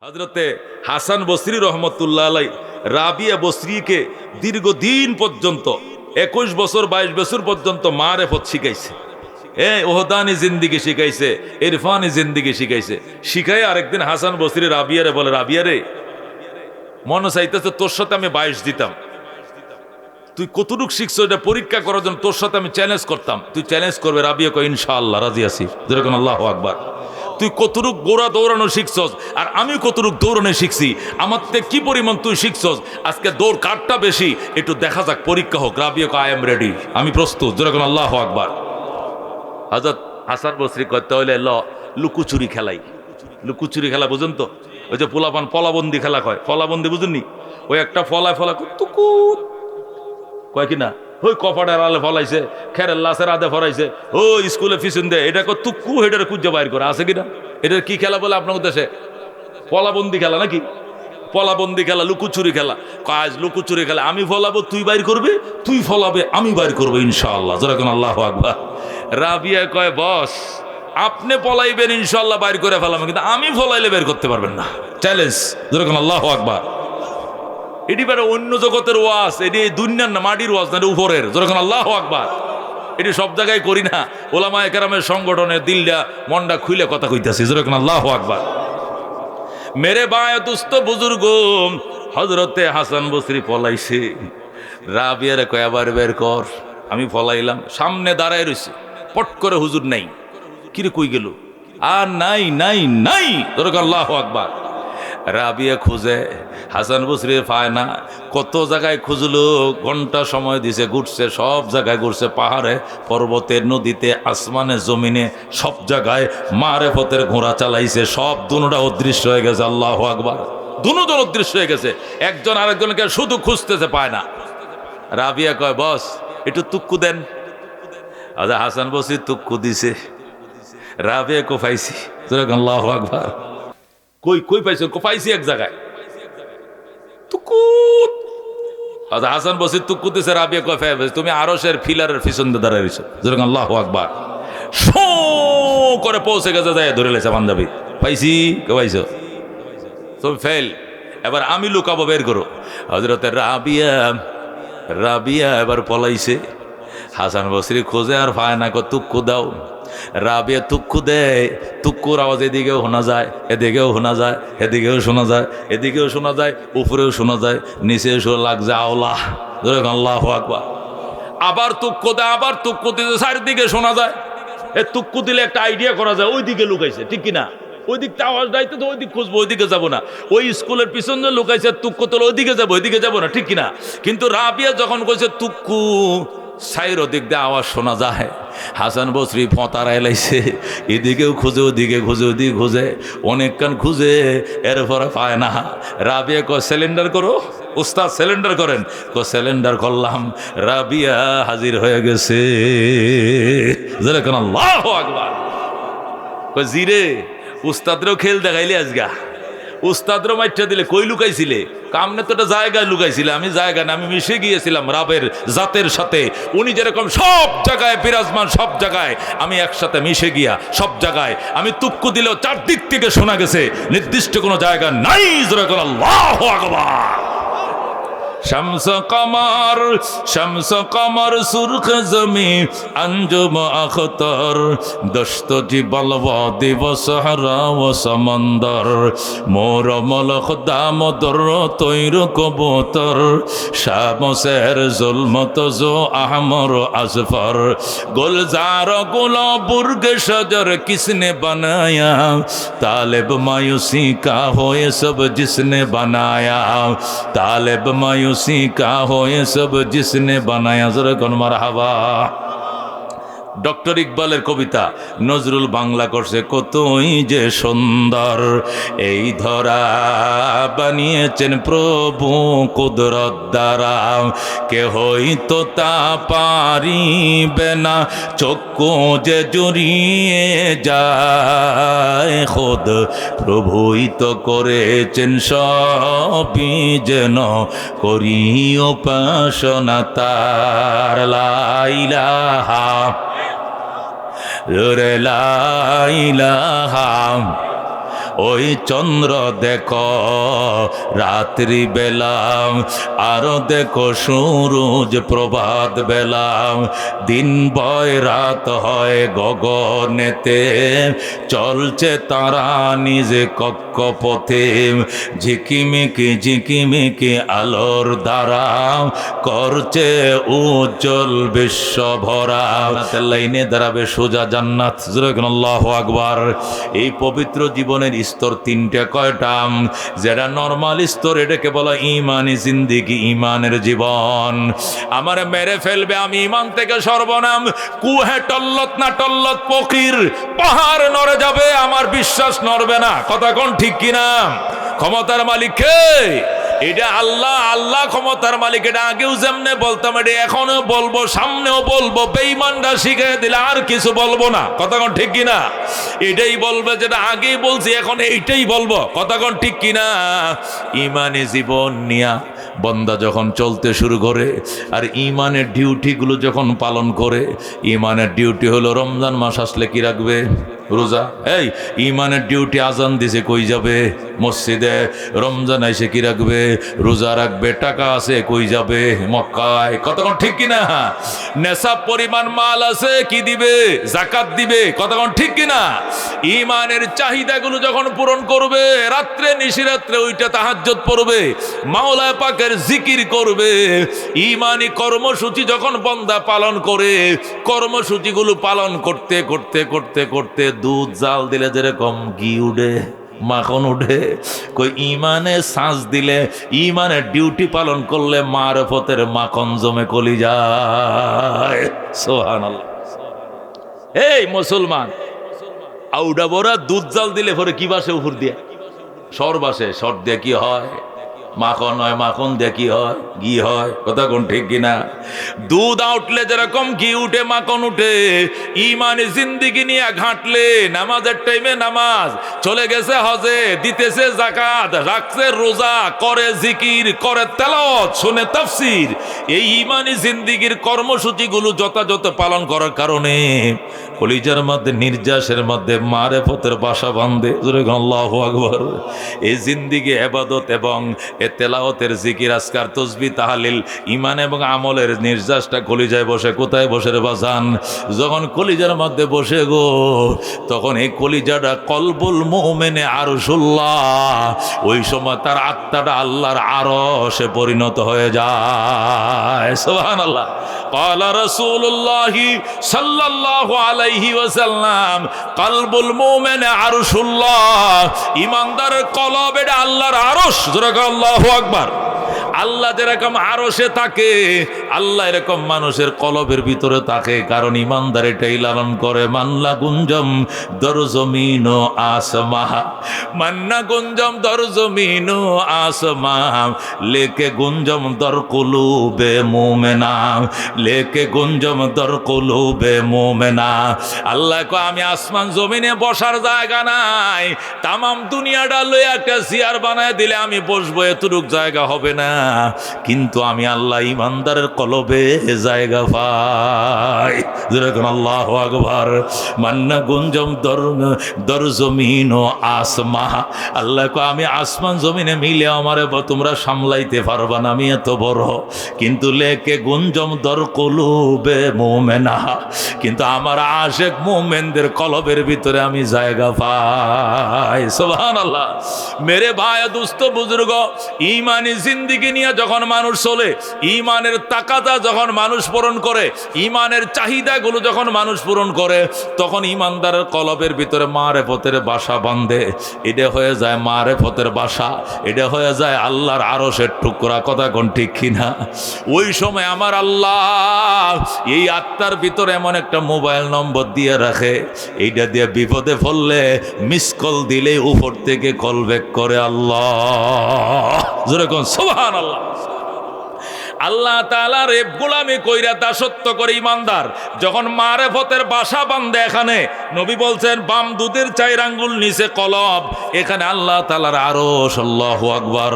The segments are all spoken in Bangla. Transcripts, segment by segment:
হযরতে হাসান বসরি রহমতুল্লাহ আলাই রাবিয়া বসরিকে দীর্ঘদিন পর্যন্ত 21 বছর 22 বছর পর্যন্ত মারেফত শিখাইছে, ওহদানি জিন্দিগি শিখাইছে, ইরফানি জিন্দিগি শিখাইছে। শিখাই আরেকদিন হাসান বসরি রাবিয়ারে বলে, রাবিয়ারে মনে চাইতেছে তোর সাথে আমি 22 দিতাম, তুই কতটুক শিখছো এটা পরীক্ষা করার জন্য তোর সাথে আমি চ্যালেঞ্জ করতাম। তুই চ্যালেঞ্জ করবে? রাবিয়া কয় ইনশাআল্লাহ রাজি আছি। যেরকম আল্লাহু আকবার। তুই কতটুক গোড়া দৌড়ানো শিখছস আর আমি কতটুক দৌড়ানো শিখছি, আমার থেকে কি পরিমাণ তুই শিখছস, আজকে দৌড় কারটা বেশি একটু দেখা যাক, পরীক্ষা হোক। রাবিয়া কয় আই এম রেডি, আমি প্রস্তুত। যেরকম আল্লাহু আকবার। হযরত হাসান বসরি করতে হইলে লুকুচুরি খেলাই। লুকুচুরি খেলা বুঝুন তো? ওই যে পোলাপান পলাবন্দি খেলা কয়, পলাবন্দি বুঝুননি? ওই একটা ফলায় তুকুত কয় কিনা, ওই কপাটার আলে ফলাইছে, খেরের লাশের আদে ফলাইছে, ও স্কুলে ফিসুন দে, এটা তুক্কু হেটার কুজ্জা বাইর করে আছে কিনা? এটার কি খেলা বলে আপনার দেশে? পলাবন্দি খেলা নাকি? পলাবন্দি খেলা, লুকুচুরি খেলা। কাজ লুকুচুরি খেলা, আমি ফলাবো তুই বাইর করবি, তুই ফলাবে আমি বাইর করবো ইনশাআল্লাহ। যেরকম আল্লাহু আকবার। রাবিয়া কয় বস আপনি পলাইবেন ইনশাআল্লাহ বাইর করে ফেলাম, কিন্তু আমি ফলাইলে বের করতে পারবেন না। চ্যালেঞ্জ। যেরকম আল্লাহু আকবার। এটি বেড়ে অন্য জগতের ওয়াজ, এটি দুনিয়ার না, মাটির ওয়াজ না, এটি উপরের। যেরকম আল্লাহু আকবার। এটি সব জায়গায় করি না, ওলামায়ে কেরামের সংগঠনে দিলটা মনটা খুলে কথা কইতাছি। যেরকম আল্লাহু আকবার। মেরে বায় দুস্ত বুজুর্গ, হযরতে হাসান বসরি পলাইছে। রাবিয়ার কয় আবার বের কর। আমি ফলাইলাম, সামনে দাঁড়ায় রইছে, পট করে হুজুর নাই। কিরে কই গেল? আর নাই নাই নাই। যেরকম আল্লাহু আকবার। রাবিয়া খুঁজে, হাসান বসরি পায় না। কত জায়গায় খুঁজলো, ঘন্টা সময় দিছে, ঘুরছে, সব জায়গায় ঘুরছে, পাহাড়ে পর্বতে নদীতে আসমানে জমিনে সব জায়গায় মারেফতের ঘোড়া চালাইছে, সব দুনোটা অদৃশ্য হয়ে গেছে। আল্লাহু আকবার। দুনোজন অদৃশ্য হয়ে গেছে, একজন আরেকজনকে শুধু খুঁজতেছে, পায় না। রাবিয়া কয় বস একটু তুক্কু দেন। আচ্ছা হাসান বসরি তুক্কু দিছে, রাবিয়া কো পাইছি। আল্লাহু আকবার। কই কই পাইছো? পাইছি এক জায়গায় তুকুত। আচ্ছা হাসান বসরি তুক্কু দিছে, রাবিয়া কয় পাইছি, তুমি আরশের ফিলারের পিছন দিয়ে দাঁড়ায় রইছো। যেরকম আল্লাহু আকবার। শো করে পৌঁছে গেছে, যায় ধরে লেছে পাঞ্জাবি। পাইছি কে পাইছো? তুমি ফেল। এবার আমি লুকাবো, বের করো। হযরতে রাবিয়া এবার পলাইছে। হাসান বসরি খোঁজে আর পায় না, তুক্কু দাও। রাবিয়া তুক্কু দেয়, তুক্কুর আওয়াজ এদিকেও শোনা যায়, এদিকেও শোনা যায়, এদিকেও শোনা যায়, এদিকেও শোনা যায়, উপরেও শোনা যায়, নিচেও শোনা লাগছে আওলা। আল্লাহু আকবার। আবার তুক্কু দেয়, আবার তুক্কু দিতে, চারিদিকে শোনা যায়। এ তুক্কু দিলে একটা আইডিয়া করা যায় ওই দিকে লুকাইছে, ঠিক কিনা? ওই দিকটা আওয়াজ দাইতে তো ওই দিক খুঁজবো, ওই দিকে যাবো না। ওই স্কুলের পিছনে লুকাইছে, তুক্কু তোলে ওই দিকে যাবো, ওই দিকে যাবো না, ঠিক কিনা? কিন্তু রাবিয়া যখন কইছে তুক্কু, সাইর দিক দিয়ে আওয়াজ শোনা যায়। হাসান বসরি ফতারা এলাইছে, এদিকেও খুঁজে, ওদিকে খুঁজে, ওদিকে খুঁজে, অনেকক্ষণ খুঁজে, এরপরে পায় না। রাবিয়া কয় সিলিন্ডার করো উস্তাদ, সিলিন্ডার করেন। সিলিন্ডার করলাম, রাবিয়া হাজির হয়ে গেছে। যেরকম আল্লাহু আকবার। জিরে উস্তাদরেও খেল দেখাইলে আজগা, উস্তাদরও মাইঠা দিলে। কই লুকাইছিলে? কামনে তো একটা জায়গায় লুকাইছিলে। আমি জায়গা না, আমি মিশে গিয়েছিলাম রাবের জাতের সাথে। উনি যেরকম সব জায়গায় বিরাজমান, সব জায়গায় আমি একসাথে মিশে গিয়া, সব জায়গায় আমি তুক্কু দিলেও চারদিক থেকে শোনা গেছে, নির্দিষ্ট কোনো জায়গা নাই। যেরকম আল্লাহু আকবার। শামস কমর সুরখ জমি अंजुम अख्तर दस्त जिबल वादी व सहरा व समंदर मोर मलक दामोदर तैर कबूतर शामसेर जुल्मत जो अहमर असफर गुलजार गुलाबुर्ग शजर किसने बनाया तालिब मायूसी का हो ये सब जिसने बनाया तालिब मायूसी का हो ये सब जिसने बनाया। जरा कौन मरहबा। ডক্টর ইকবালের কবিতা নজরুল বাংলা করছে, কতই যে সুন্দর এই ধরা বানিয়েছেন প্রভু কুদরত দ্বারা, কেহই তো তা পারিবে না, চক্ষু যে জড়িয়ে যায় খোদ প্রভুই তো করেছেন সবই যেন করি উপাসনা তার। লা ইলাহা লা ইলাহা ওই চন্দ্র দেখো রাত্রি বেলা, আরো দেখো সূরজ প্রভাত বেলা, দিন বয় রাত হয় গগনেতে, চলছে তারা নিজে কক্ষপথে, ঝিকিমিকি ঝিকিমিকি আলোর দ্বারা করছে উজ্জ্বল বিশ্ব ভরা। লাইনে দাঁড়াবে সোজা জান্নাত। আল্লাহু আকবার। এই পবিত্র জীবনের স্তর তিনটা। কয়টা? যেটা নরমাল স্তর, এটাকে বলা ইমানি জিন্দিগি, ইমানের জীবন। আমার মেরে ফেলবে, আমি ইমান থেকে সর্বনাম। কুহে টল্লত না টল্লত ফকির, পাহাড় নড়ে যাবে, আমার বিশ্বাস নড়বে না। কথা কোন ঠিক কিনা? ক্ষমতার মালিক কে? এটা আল্লাহ। আল্লাহ ক্ষমতার মালিক। এটা আগেও যেমনে বলতাম, এটা এখনো বলবো, সামনেও বলবো। বেঈমানরা শিখিয়ে দিলে আর কিছু বলবো না। কথা কোন ঠিক কিনা? এটাই বলবে যেটা আগেই বলছি, এখন এইটাই বলবো। কথা কোন ঠিক কিনা? ইমানে জীবন নিয়া বন্দা যখন চলতে শুরু করে, আর ইমানের ডিউটিগুলো যখন পালন করে, ইমানের ডিউটি হলো রমজান মাস আসলে কি রাখবে? রোজা। এই ইমানের ডিউটি, আজান দিছে কই যাবে? মসজিদে। রমজান এসে কি রাখবে? রোজা রাখবে। টাকা আছে কই যাবে? মক্কায়। কতক্ষণ ঠিক কিনা? নেশাব পরিমাণ মাল আছে, কি দিবে? যাকাত দিবে। কতক্ষণ ঠিক কিনা? ইমানের চাহিদাগুলো যখন পূরণ করবে, রাত্রে নিশিরাত্রে ওইটা তাহাজ্জুদ পড়বে, মাওলা পাকের জিকির করবে। ইমানি কর্মসূচি যখন বান্দা পালন করে, কর্মসূচিগুলো পালন করতে করতে করতে করতে দুধ জাল দিলে যেরকম ঘি উঠে, মাখন উঠে, কই ইমানে শ্বাস দিলে, ইমানের ডিউটি পালন করলে মারফতের মাখন জমে কলিজায়। সুবহানাল্লাহ। এই মুসলমান, আউডা বড়া দুধ জাল দিলে পরে কি বাসে? উপর দিয়ে সর বাসে। সর দিয়ে কি হয়? মাখন হয়। মাখন দিয়ে কি হয়? ঘি হয়। কথা কোন ঠিক কিনা? দুধ আউটলে যেরকম ঘি উঠে, মাখন উঠে, ইমানি জিন্দিগি নিয়ে ঘাটলে, নামাজের টাইমে নামাজ, চলে গেছে হজে, দিতেছে যাকাত, রাখছে রোজা, করে জিকির, করে তেলাওয়াত, শুনে তাফসীর, এই ইমানি জিন্দিগির কর্মসূচিগুলো যথাযথ পালন করার কারণে কলিজার মধ্যে, নির্যাসের মধ্যে মারেফতের বাসা বাঁধে। আল্লাহু আকবার। এই জিন্দিগি ইবাদত এবং তেলাওয়াতের জিকির, আজকার, তাসবিহ, তাহলিল, ঈমান এবং আমলের নির্যাসটা কলিজায় বসে। কোথায় বসে রে বাজান? যখন কলিজার মধ্যে বসে গো, তখন এই কলিজাটা কলবুল মুমিনে আরশুল্লাহ, ওই সময় তার আত্মাটা আল্লাহর আরশে পরিণত হয়ে যায়। সুবহানাল্লাহ। ক্বালা রাসূলুল্লাহি সাল্লাল্লাহু আলাইহি ওয়াসাল্লাম, কলবুল মুমিনে আরশুল্লাহ, ঈমানদারের কলব এটা আল্লাহর আরশ। আল্লাহু আকবার। আল্লাহ যেরকম আরশে থাকে, আল্লাহ এরকম মানুষের কলবের ভিতরে থাকে। কারণ ইমানদার এটাই লালন করে, মান্না গুঞ্জম দর জমিন ও আসমাহ, মান্না গুঞ্জম দর জমিন ও আসমাহ, লেকে গুঞ্জম দর কুলুবে মুমিনা, লেকে গুঞ্জম দর কুলুবে মুমিনা। আল্লাহ কয়, আমি আসমান জমিনে বসার জায়গা নাই, তামাম দুনিয়াটা লইয়া একটা চেয়ার বানায় দিলে আমি বসবো, এতটুক জায়গা হবে না। কিন্তু আমি আল্লাহ ইমানদারের কলবে জায়গা পাই। যেরকম আল্লাহু আকবার। মান্না গুঞ্জম দর জমিন ও আসমাহ, আল্লাহ কয়, আমি আসমান জমিনে মিলে আমারে তোমরা সামলাইতে পারবা না, আমি এত বড়। কিন্তু লেকে গুঞ্জম দর কুলুবে মুমিনা, কিন্তু আমার আশেক মুমিনদের কলবের ভিতরে আমি জায়গা পাই। সুবহানাল্লাহ। মেরে ভাই, দুস্থ বুজুর্গ, ইমানি জিন্দিগি নিয়ে যখন মানুষ চলে, ইমানের তাকাদা যখন মানুষ পূরণ করে, ইমানের চাহিদাগুলো যখন মানুষ পূরণ করে, তখন ইমানদারের কলবের ভিতরে মারেফতের বাসা বাঁধে। এটা হয়ে যায় মারেফতের বাসা, এটা হয়ে যায় আল্লাহর আরশের টুকরা। কথা কোন ঠিক কিনা? ওই সময় আমার আল্লাহ এই আত্মার ভিতরে এমন একটা মোবাইল নম্বর দিয়ে রাখে, এইটা দিয়ে বিপদে পড়লে মিস কল দিলে উপর থেকে কল ব্যাক করে আল্লাহ। যেরকম সুবহানাল্লাহ। আল্লাহ তাআলার গোলামি কইরা দাসত্ব করে ইমানদার যখন মারেফতের বাসা বাঁধে, এখানে নবী বলছেন বাম দুধের 4 আঙ্গুল নিচে কলব, এখানে আল্লাহ তাআলার আরশ, আল্লাহু আকবার,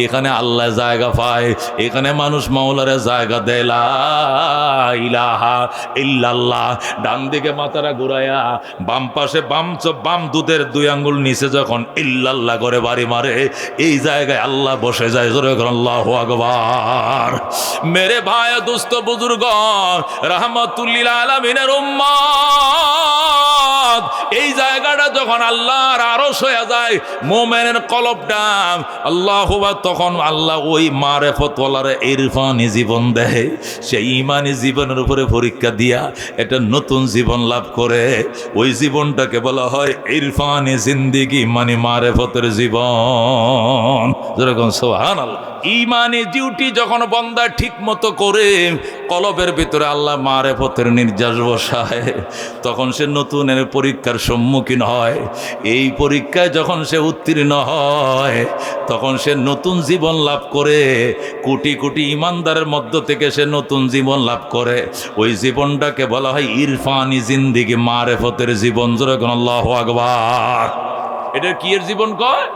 এখানে আল্লাহ জায়গা পায়, এখানে মানুষ মাওলারে জায়গা দেয়। লা ইলাহা ইল্লাল্লাহ। ডান দিকে মাথাটা ঘুরায়া বাম পাশে বাম দুধের 2 আঙ্গুল নিচে যখন ইল্লাল্লাহ করে বাড়ি মারে, এই জায়গায় আল্লাহ বসে যায়। জোরে করে আল্লাহু আকবার। মেরে ভাই দোস্ত বুজুর্গ, রাহমাতুল লিল আলামিনের উম্মত, এই জায়গাটা যখন আল্লাহর আরশ হয়ে যায়, মুমিনের কলবটা আল্লাহু আকবার, তখন আল্লাহ ওই মারেফতওয়ালারে ইরফানি জীবন দেয়। সেই ঈমানি জীবনের উপরে পরীক্ষা দিয়া এটা নতুন জীবন লাভ করে। ওই জীবনটাকে বলা হয় ইরফানি জিন্দেগি, মানে মারেফতের জীবন। যেরকম সুবহানাল্লাহ। ঈমানি ডিউটি যখন বান্দা ঠিক মতো করে, কলবের ভিতরে আল্লাহ মারেফতের নির্যাস বসায়, তখন সে নতুনের পরীক্ষার সম্মুখীন হয়। এই পরীক্ষায় যখন সে উত্তীর্ণ হয়, তখন সে নতুন জীবন লাভ করে। কোটি কোটি ইমানদারের মধ্য থেকে সে নতুন জীবন লাভ করে। ওই জীবনটাকে বলা হয় ইরফানি জিন্দেগি, মারেফতের জীবন। যেরকম আল্লাহু আকবার। এটা কি এর জীবন কয়?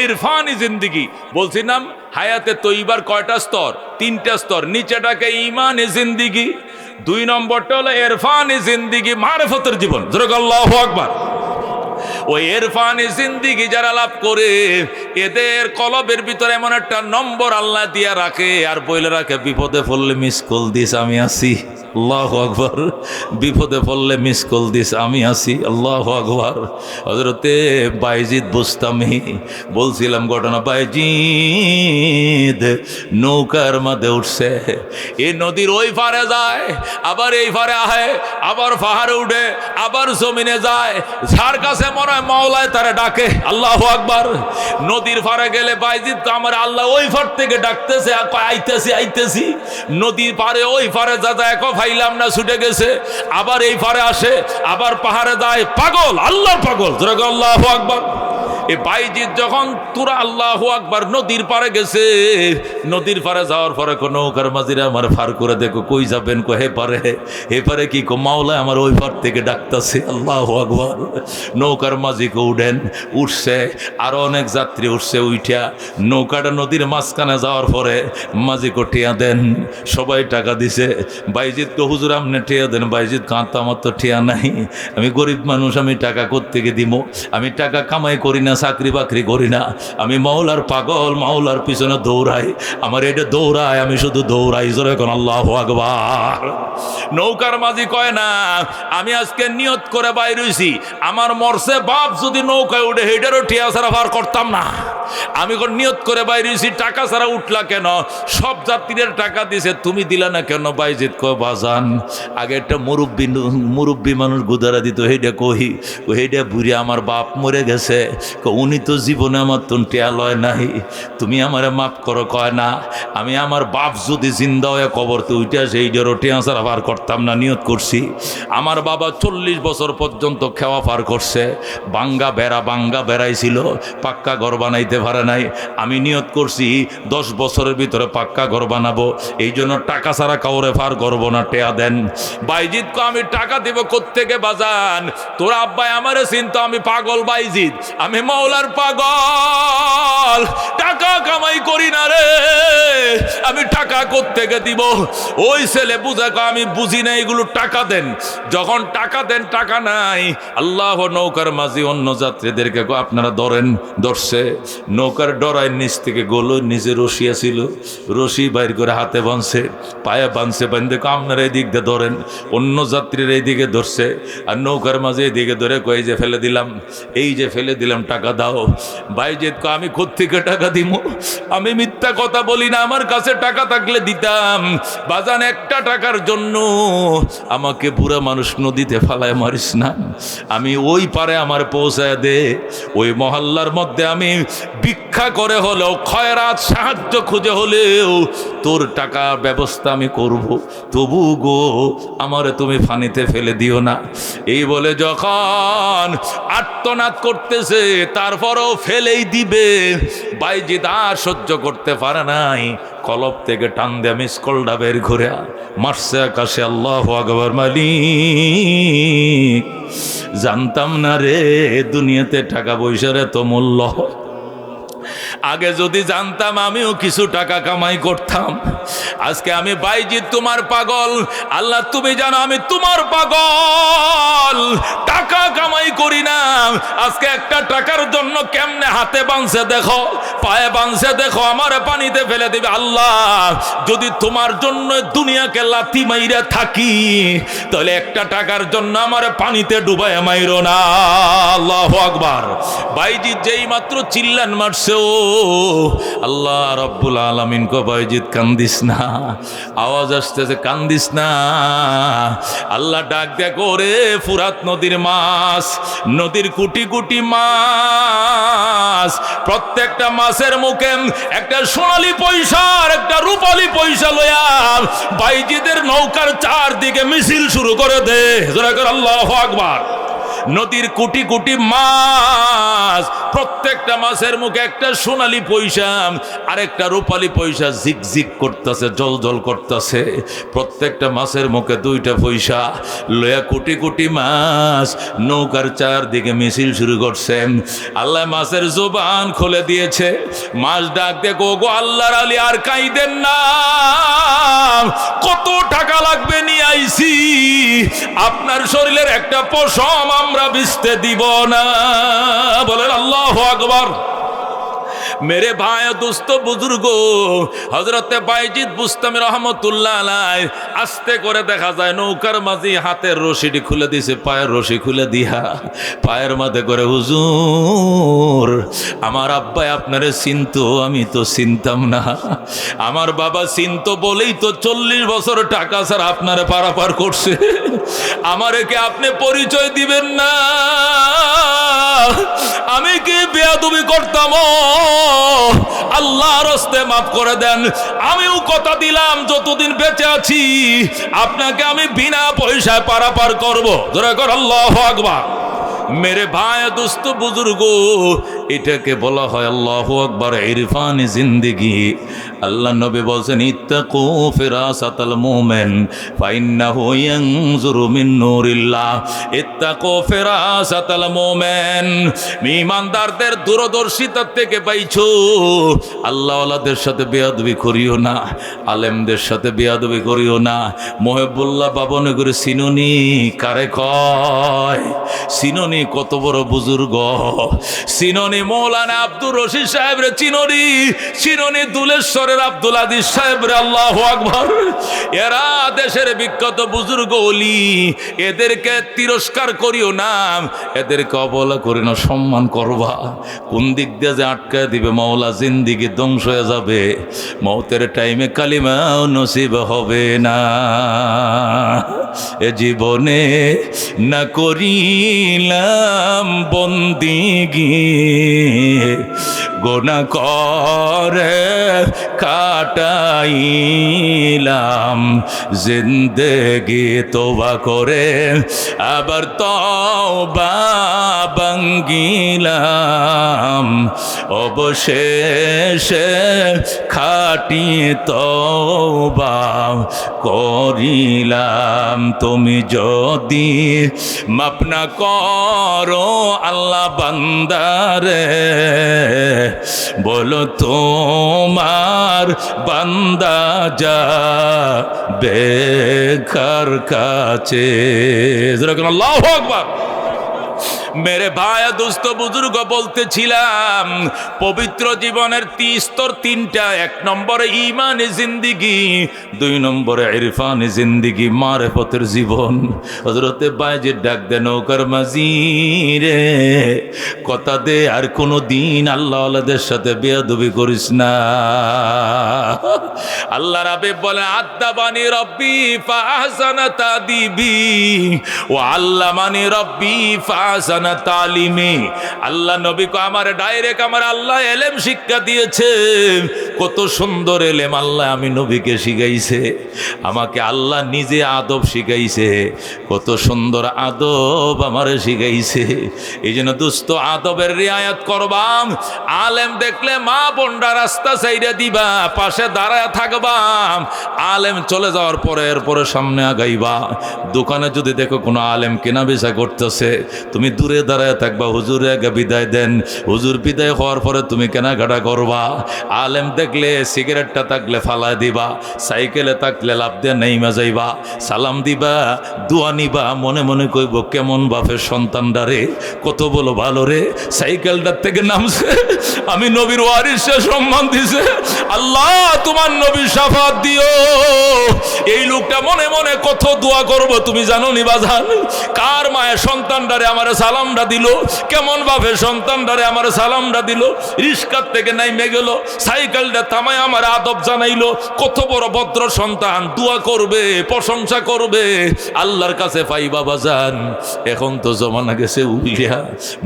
ইরফানি জিন্দেগি। বলছিলাম হায়াতে তৈবার কয়টা স্তর? 3টা স্তর। নিচেটাকে ঈমানি জিন্দেগি, 2 নম্বরটা হলো ইরফানি জিন্দেগি, মারিফতের জীবন। যেরকম আল্লাহু আকবার। ওই ইরফানি জিন্দেগি যারা লাভ করে, এদের কলবের ভিতরে এমন একটা নম্বর আল্লাহ দিয়া রাখে আর বইলে রাখে, বিপদে পড়লে মিস কল দিস আমি আছি। আল্লাহু আকবার। বিপদে পড়লে মিস কল দিস আমি আছি। আল্লাহু আকবার। হযরতে বাইজিদ বুস্তামি বলছিলাম ঘটনা, বাইজিদ নৌকার মধ্যে উঠছে, এই নদীর ওই পারে যায়, আবার এই পারে আহে, আবার পাহাড়ে উঠে, আবার জমিনে যায়। যার কাছে মনে হয় মাওলায় তারা ডাকে। আল্লাহু আকবার। নদীর পারে গেলে বাইজিদ তো আমার আল্লাহ ওই পার থেকে ডাকতেছে, আইতেছি আইতেছি। নদীর পারে ওই পারে যা যায়, ফাইলাম না, ছুটে গেছে। আবার এই পারে আসে, আবার পাহাড়ে যায়। পাগল, আল্লাহর পাগল। যেরকম আল্লাহু আকবার। এই বাইজিদ যখন তুরা আল্লাহু আকবার নদীর পারে গেছে, নদীর পারে যাওয়ার পরে কোন নৌকার মাঝিরা আমার ফার করে দেখো, কই যাবেন? কো হে পারে কি কো মাওলা আমার ওই পার থেকে ডাকতেছে। আল্লাহু আকবার। নৌকার মাঝিকে উঠছে, আরো অনেক যাত্রী উঠছে। উইঠা নৌকাটা নদীর মাঝখানে যাওয়ার পরে মাঝিকে টিয়া দেন, সবাই টাকা দিছে। বাইজিদকে হুজুর আপনি টিয়া দেন। বাইজিদ কাঁদতো, আমার তো টিয়া নাই, আমি গরিব মানুষ, আমি টাকা কোত্থেকে দিব? আমি টাকা কামাই করি না, চাকরি বাকরি করি না, আমি মাওলার পাগল, মাওলার পিছনে দৌড়াই, আমার এটা দৌড়ায়, আমি শুধু দৌড়াই। জোরে কোন আল্লাহু আকবার। নৌকার মাঝি কয় না, আমি আজকে নিয়ত করে বাইর হইছি, আমার মরছে বাপ যদি নৌকায় উঠে হেডারও টিয়া ছাড়া পার করতাম না। আমি নিয়ত করে বাইর হইছি, টাকা ছাড়া উঠলা কেন? সব যাত্রীদের টাকা দিছে, তুমি দিলা না কেন? বাইজিদ কয় বাজান, আগে একটা মুরব্বী মানুষ গুদারা দিত, হেডা কহি, হেডা বুড়ি আমার বাপ মরে গেছে, উনি তো জীবনে আমার তো টিয়া লয় নাই, তুমি আমারে মাফ করো। কয় না, আমি আমার বাপ যদি জিন্দা হয়ে কবরতে উঠে আসে, এইটারও টিয়া ছাড়া পার করতাম না। নিয়ত করছি, আমার বাবা 40 বছর পর্যন্ত খেওয়া পার করছে, বাঙ্গা বেড়াইছিল, পাক্কা ঘর বানাইতে পারে নাই। আমি নিয়ত করছি 10 বছরের ভিতরে পাক্কা ঘর বানাবো, এই জন্য টাকা ছাড়া কাউরে পার করবো না, টেয়া দেন। বাইজিদকে আমি টাকা দেব কোত্থেকে বাজান? তোর আব্বাই আমারে চিনতো, আমি পাগল বাইজিদ, আমি মাওলার পাগল, টাকা কামাই করি না রে, আমি টাকা কোত্থেকে দিব? ওই ছেলে বুঝা, আমি বুঝি না এগুলো, টাকা দেন। যখন টাকা দেন, টাকা নাই। আল্লাহ নৌকার মাঝি অন্য যাত্রীদেরকে আপনারা ধরেন, ধরছে। নৌকার ডরায় নিচ থেকে গোলো, নিজে রশি ছিল, রশি বাইর করে হাতে বাঁধছে, পায়ে বাঁধছে, বাঁধে আপনারা এদিক দিয়ে ধরেন। অন্য যাত্রীর এইদিকে ধরছে, আর নৌকার মাঝে এদিকে ধরে কয়ে যে ফেলে দিলাম, এই যে ফেলে দিলাম, টাকা দাও। বাইজিদ কয় আমি কোত্থেকে টাকা দিব? আমি মিথ্যা কথা বলি না, আমার কাছে টাকা থাকলে দিতাম। বাজান, একটা টাকার জন্য আমাকে বুড়া মানুষ নদীতে ফালায় মারিস না, আমি ওই পারে আমার পৌঁছায় দে। ওই মহল্লার মধ্যে আমি ভিক্ষা করে হলেও, খয়রাত সাহায্য খুঁজে হলেও তোর টাকা ব্যবস্থা আমি করব, তবু গো আমারে তুমি পানিতে ফেলে দিও না। এই বলে যখন আর্তনাদ করতেছে, তারপরও ফেলেই দিবে। বাইজিদ আর সহ্য করতে পারে নাই, কলব থেকে টান দেয়া মিসকলটা বের করে মারছে আকাশে, আল্লাহু আকবার। মালিক, জানতাম না রে দুনিয়াতে টাকা পয়সার এত মূল্য। আগে যদি জানতাম আমিও কিছু টাকা কামাই করতাম। আজকে আমি বাইজিৎ তোমার পাগল, আল্লাহ তুমি জানো আমি তোমার পাগল। টাকা কামাই করি না, আজকে একটা টাকার জন্য কেমনে হাতে বাঁধছে দেখো, পায়ে বাঁধছে দেখো, আমারে পানিতে ফেলে দিবে। আল্লাহ যদি তোমার জন্য দুনিয়াকে লাথি মাইরা থাকি, তাহলে একটা টাকার জন্য আমারে পানিতে ডুবায় মাইরো না। আল্লাহু আকবার। বাইজিৎ যেই মাত্র চিল্লান মারছে, ও আল্লাহ রাব্বুল আলামিন কো বাইজিৎ কান্দিস না, আওয়াজ আসতেছে কান্দিস না। আল্লাহ ডাক দেখো, রে ফুরাত নদীর মাছ, নদীর কোটি কোটি মাছ, প্রত্যেকটা মাছের মুখে একটা সোনালী পয়সার একটা রূপালী পয়সা লয়া বাইজিদের নৌকার চারদিকে মিছিল শুরু করে দে। জোরে করে আল্লাহু আকবার। নদীর কোটি কোটি মাছ, প্রত্যেকটা মাছের মুখে একটা সোনালী পয়সা আর একটা রূপালী পয়সা ঝিকঝিক করতেছে, জল জল করতেছে। প্রত্যেকটা মাছের মুখে দুইটা পয়সা লয়া কোটি কোটি মাছ নৌকার চারদিকে মিছিল শুরু করছে। আল্লাহ মাছের জবান খুলে দিয়েছে। মাছ ডাক দেখো, গো আল্লাহর আলী আর কাইদেন না, কত টাকা লাগবে নিয়ে আইছি, আপনার শরীরের একটা পশম আমরা বিছতে দিব না। বলেন আল্লাহু আকবার। मेरे भाई दोस्तों बुजुर्गो, हजरते বাইজিদ বুস্তামি রহমতুল্লাহ আলাইহি আস্তে করে দেখা যায় নৌকার মাঝি হাতের রশিটি খুলে দিয়েছে, পায়ের রশি খুলে দিয়া পায়ের মাঝে করে, হুজুর আমার আব্বাই আপনারে চিনতো, আমি তো চিনতাম না। আমার বাবা চিনতো বলেই তো 40 বছর টাকা ছাড়া আপনারে পারাপার করছে। আমারে কি আপনি পরিচয় দিবেন না? আমি কি বেয়াদবি করতাম? আল্লাহর রাস্তে মাফ করে দেন। আমিও কথা দিলাম যতদিন বেঁচে আছি আপনাকে আমি বিনা পয়সায় পারাপার করব। জোরে কর আল্লাহু আকবার। मेरे भाई दोस्तों बुजुर्गो, এটাকে বলা হয় আল্লাহু আকবার ইরফানি জিন্দেগি। আল্লাহ নবী বলেন, ইত্তাকু ফিরাসাতাল মুমিন ফাইন্নাহু ইয়ানজুরু মিন নূরিল্লাহ। ইত্তাকু ফিরাসাতাল মুমিন, ঈমানদারদের দূরদর্শিতা থেকে বাইছো। আল্লাহওয়ালাদের সাথে বেয়াদবি করিও না, আলেমদের সাথে বেয়াদবি করিও না। মহিবুল্লাহ বাবনগরে সিনুনি কারে কয়? সিনুনি কত বড় বুজুর্গ, সিনুনি মৌলানা আব্দুর রশিদ সাহেব রে চিননি, চিননি দুলেশ্বরের আব্দুল আদিস সাহেব রে। আল্লাহু আকবার। এরা দেশের বিখ্যাত বুজুর্গ ওলি, এদেরকে তিরস্কার করিও না, এদেরকে অবহেলা করি না, সম্মান করবা। কোন দিক দিয়ে যে আটকায় দিবে মাওলা, জিন্দিগি ধ্বংস হয়ে যাবে, মৌতের টাইমে কালিমাও নসিব হবে না। এ জীবনে না করিলাম বন্দিগি, গোনা করে কাটাইলাম জিন্দেগি, তোবা করে আবার তওবা ভাঙ্গিলাম, অবশেষে খাটি তওবা করিলাম। তুমি যদি মাফ না করো আল্লাহ বান্দারে, বলো তোমার বান্দা যাবে কার কাছে? আল্লাহু আকবার। मेरे भाई दोस्तों बुजुर्ग বলতেছিলাম, পবিত্র জীবনের স্তর তিনটা। 1 নম্বরে ঈমানে জিন্দেগি, 2 নম্বরে ইরফানে জিন্দেগি, মারিফতের জীবন। হযরতে বাইজিদ ডাক দেন, নৌকার মাঝি রে কথা দে আর কোনো দিন আল্লাহওয়ালাদের সাথে বেয়াদবি করিস না। আল্লাহ রাব্বি বলে, আদাবানি রব্বি ফাহসানা তাদিবি ওয়া আল্লামানি রব্বি ফাহসানা আহসানা তালিমি। আল্লাহ নবী কো আমার ডাইরেক্ট আমার আল্লাহ এলেম শিক্ষা দিয়েছে। কত সুন্দর এলেম আল্লাহ আমি নবীকে শিখাইছে। আমাকে আল্লাহ নিজে আদব শিখাইছে। কত সুন্দর আদব আমারে শিখাইছে। এই জন্য দোস্ত আদবের রিয়ায়াত করবাম। আলেম দেখলে মা বোনরা রাস্তা সাইডে দিবা, পাশে দাঁড়ায় থাকবাম। আলেম চলে যাওয়ার পরে এরপরে সামনে আগাইবা। দোকানে যদি দেখো কোনো আলেম কেনা বেচা করতেছে, তুমি দূরে দাঁড়ায় থাকবা। হুজুরে আগে বিদায় দেন, হুজুর বিদায় হওয়ার পরে তুমি কেনাকাটা করবা। আলেম দেখলে সিগারেটটা থাকলে ফালায় দিবা, সাইকেলে থাকলে লাভ দিয়ে নেইমা যাইবা, সালাম দিবা, দোয়া নিবা। মনে মনে কইব কেমন বাপের সন্তানটা রে, কত বলো ভালো রে, সাইকেলটার থেকে নামছে, আমি নবীর ওয়ারিসে সম্মান দিছে। আল্লাহ তোমার নবীর শাফাত দিও। এই লোকটা মনে মনে কত দোয়া করব তুমি জানো নি বাজান। কার মায়ের সন্তানটারে আমার সালামটা দিল, কেমন বাপের সন্তানটারে আমার সালামটা দিল, রিস্কার থেকে নাইমে গেল, সাইকেলটা থামায় আমার আদব জানাইলো। কত বড় ভদ্র সন্তান, দোয়া করবে, প্রশংসা করবে, আল্লাহর কাছে পাইবা বাজান। এখন তো জমানা গেছে উল্টিয়া,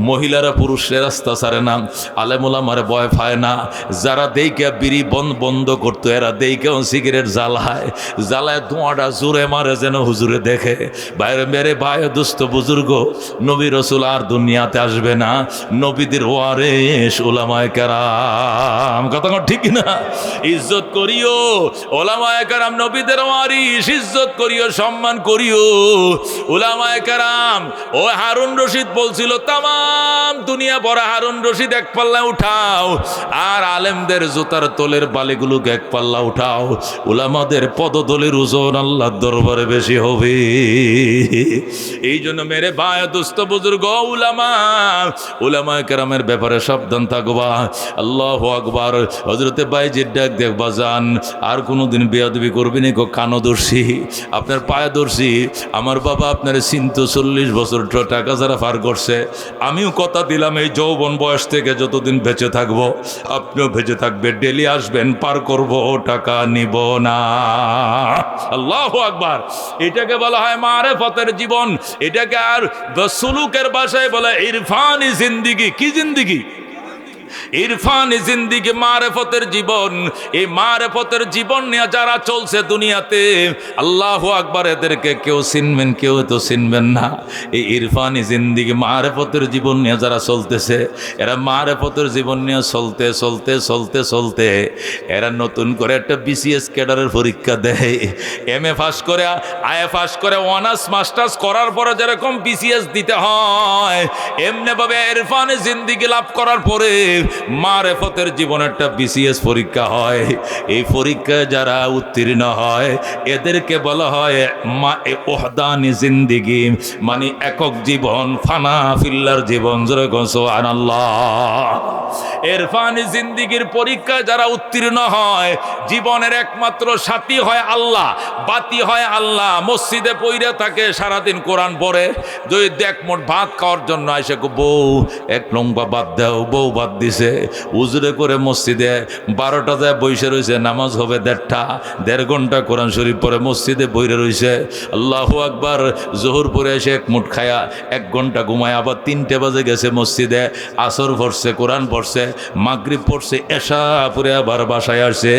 মহিলারা পুরুষের রাস্তা ছাড়ে না, আলেমুল আমার ভয় পায় না। যারা দেইকে বিড়ি বন্ধ করতো এরা দেইকেও সিগারেট জ্বালায় ধোঁয়াটা জোরে মারে যেন হুজুরে দেখে। বাইরে মেরে ভাই দুস্থ বুজুর্গ, নবী রসুল আর দুনিয়াতে আসবে না, নবীদের ওয়ারিস উলামায়ে কেরাম। কথা ঠিক না? ইজ্জত করিও উলামায়ে কেরাম, নবীদের ওয়ারিস ইজ্জত করিও, সম্মান করিও উলামায়ে কেরাম। ও হারুন রশিদ বলছিল তামাম দুনিয়া ভরা হারুন রশিদ এক পাল্লা উঠাও, আর আলেমদের জুতার তোলের বালিগুলোকে এক পাল্লা উঠাও। উলামাদের পদতলের ওজন আল্লাহর দরবারে বেশি হবে। এই জন্য মেরে ভাই দোস্ত বুজুর্গ, উলামায়ে কেরামের ব্যাপারে সাবধান থাকবা। আল্লাহু আকবার। হযরতে বাইজির ডাক দেখবা যান, আর কোনোদিন বেয়াদবি করবি না। কানো দর্শি, আপনার পায়ে দর্শি। আমার বাবা আপনার চিন্তা 40 বছর টাকা যারা পার করছে, আমিও কথা দিলাম এই যৌবন বয়স থেকে যতদিন বেঁচে থাকবো আপনিও বেঁচে থাকবে, ডেলি আসবেন, পার করব, টাকা নিব না। আল্লাহু আকবার। এটাকে বলা হয় মারেফতের জীবন। এটাকে আর সুলুকের ভাষায় বলে ইরফানি জিন্দিগি। কি জিন্দিগি? ইরফানি জিন্দিগি, মারেফতের জীবন। এই মারেফতের জীবন নিয়ে যারা চলছে দুনিয়াতে, আল্লাহু আকবার, এদেরকে কেউ চিনবেন, কেউ তো চিনবেন না। এই ইরফানি জিন্দিগি, মারেফতের জীবন নিয়ে যারা চলতেছে, এরা মারেফতের জীবন নিয়ে চলতে চলতে চলতে চলতে এরা নতুন করে একটা বিসিএস ক্যাডারের পরীক্ষা দেয়। এমএ পাস করে, আইএ পাস করে, অনার্স মাস্টার্স করার পরে যেরকম বিসিএস দিতে হয়, এমনিভাবে ইরফানি জিন্দিগি লাভ করার পরে মারেফতের জীবন একটা বিসিএস পরীক্ষা হয়। এই পরীক্ষায় যারা উত্তীর্ণ হয় এদেরকে বলা হয় ওহদানি জিন্দিগি, মানে একক জীবন, ফানা ফিল্লার জীবন। সুবহানাল্লাহ। ইরফানি জিন্দিগির পরীক্ষায় যারা উত্তীর্ণ হয়, জীবনের একমাত্র সাথী হয় আল্লাহ, বাতি হয় আল্লাহ। মসজিদে পইরা থাকে, সারাদিন কোরআন পড়ে, যদি দেখ মোট ভাত খাওয়ার জন্য আসে, বউ এক লম্বা বাদ দাও, বউ বাদ দিছে। উজুরে করে মসজিদে 12টা যায় বসে রয়েছে, নামাজ হবে 1.5 ঘন্টা, কোরআন শরীফ পরে মসজিদে বইরে রয়েছে। আল্লাহু আকবার। জোহর পরে এসে এক মুঠ খায়া 1 ঘন্টা ঘুমায়, আবার 3টে বাজে গেছে মসজিদে, আসর পড়ছে, কোরআন পড়ছে, মাগরিব পড়ছে, এশা পরে আবার বাসায় আসে।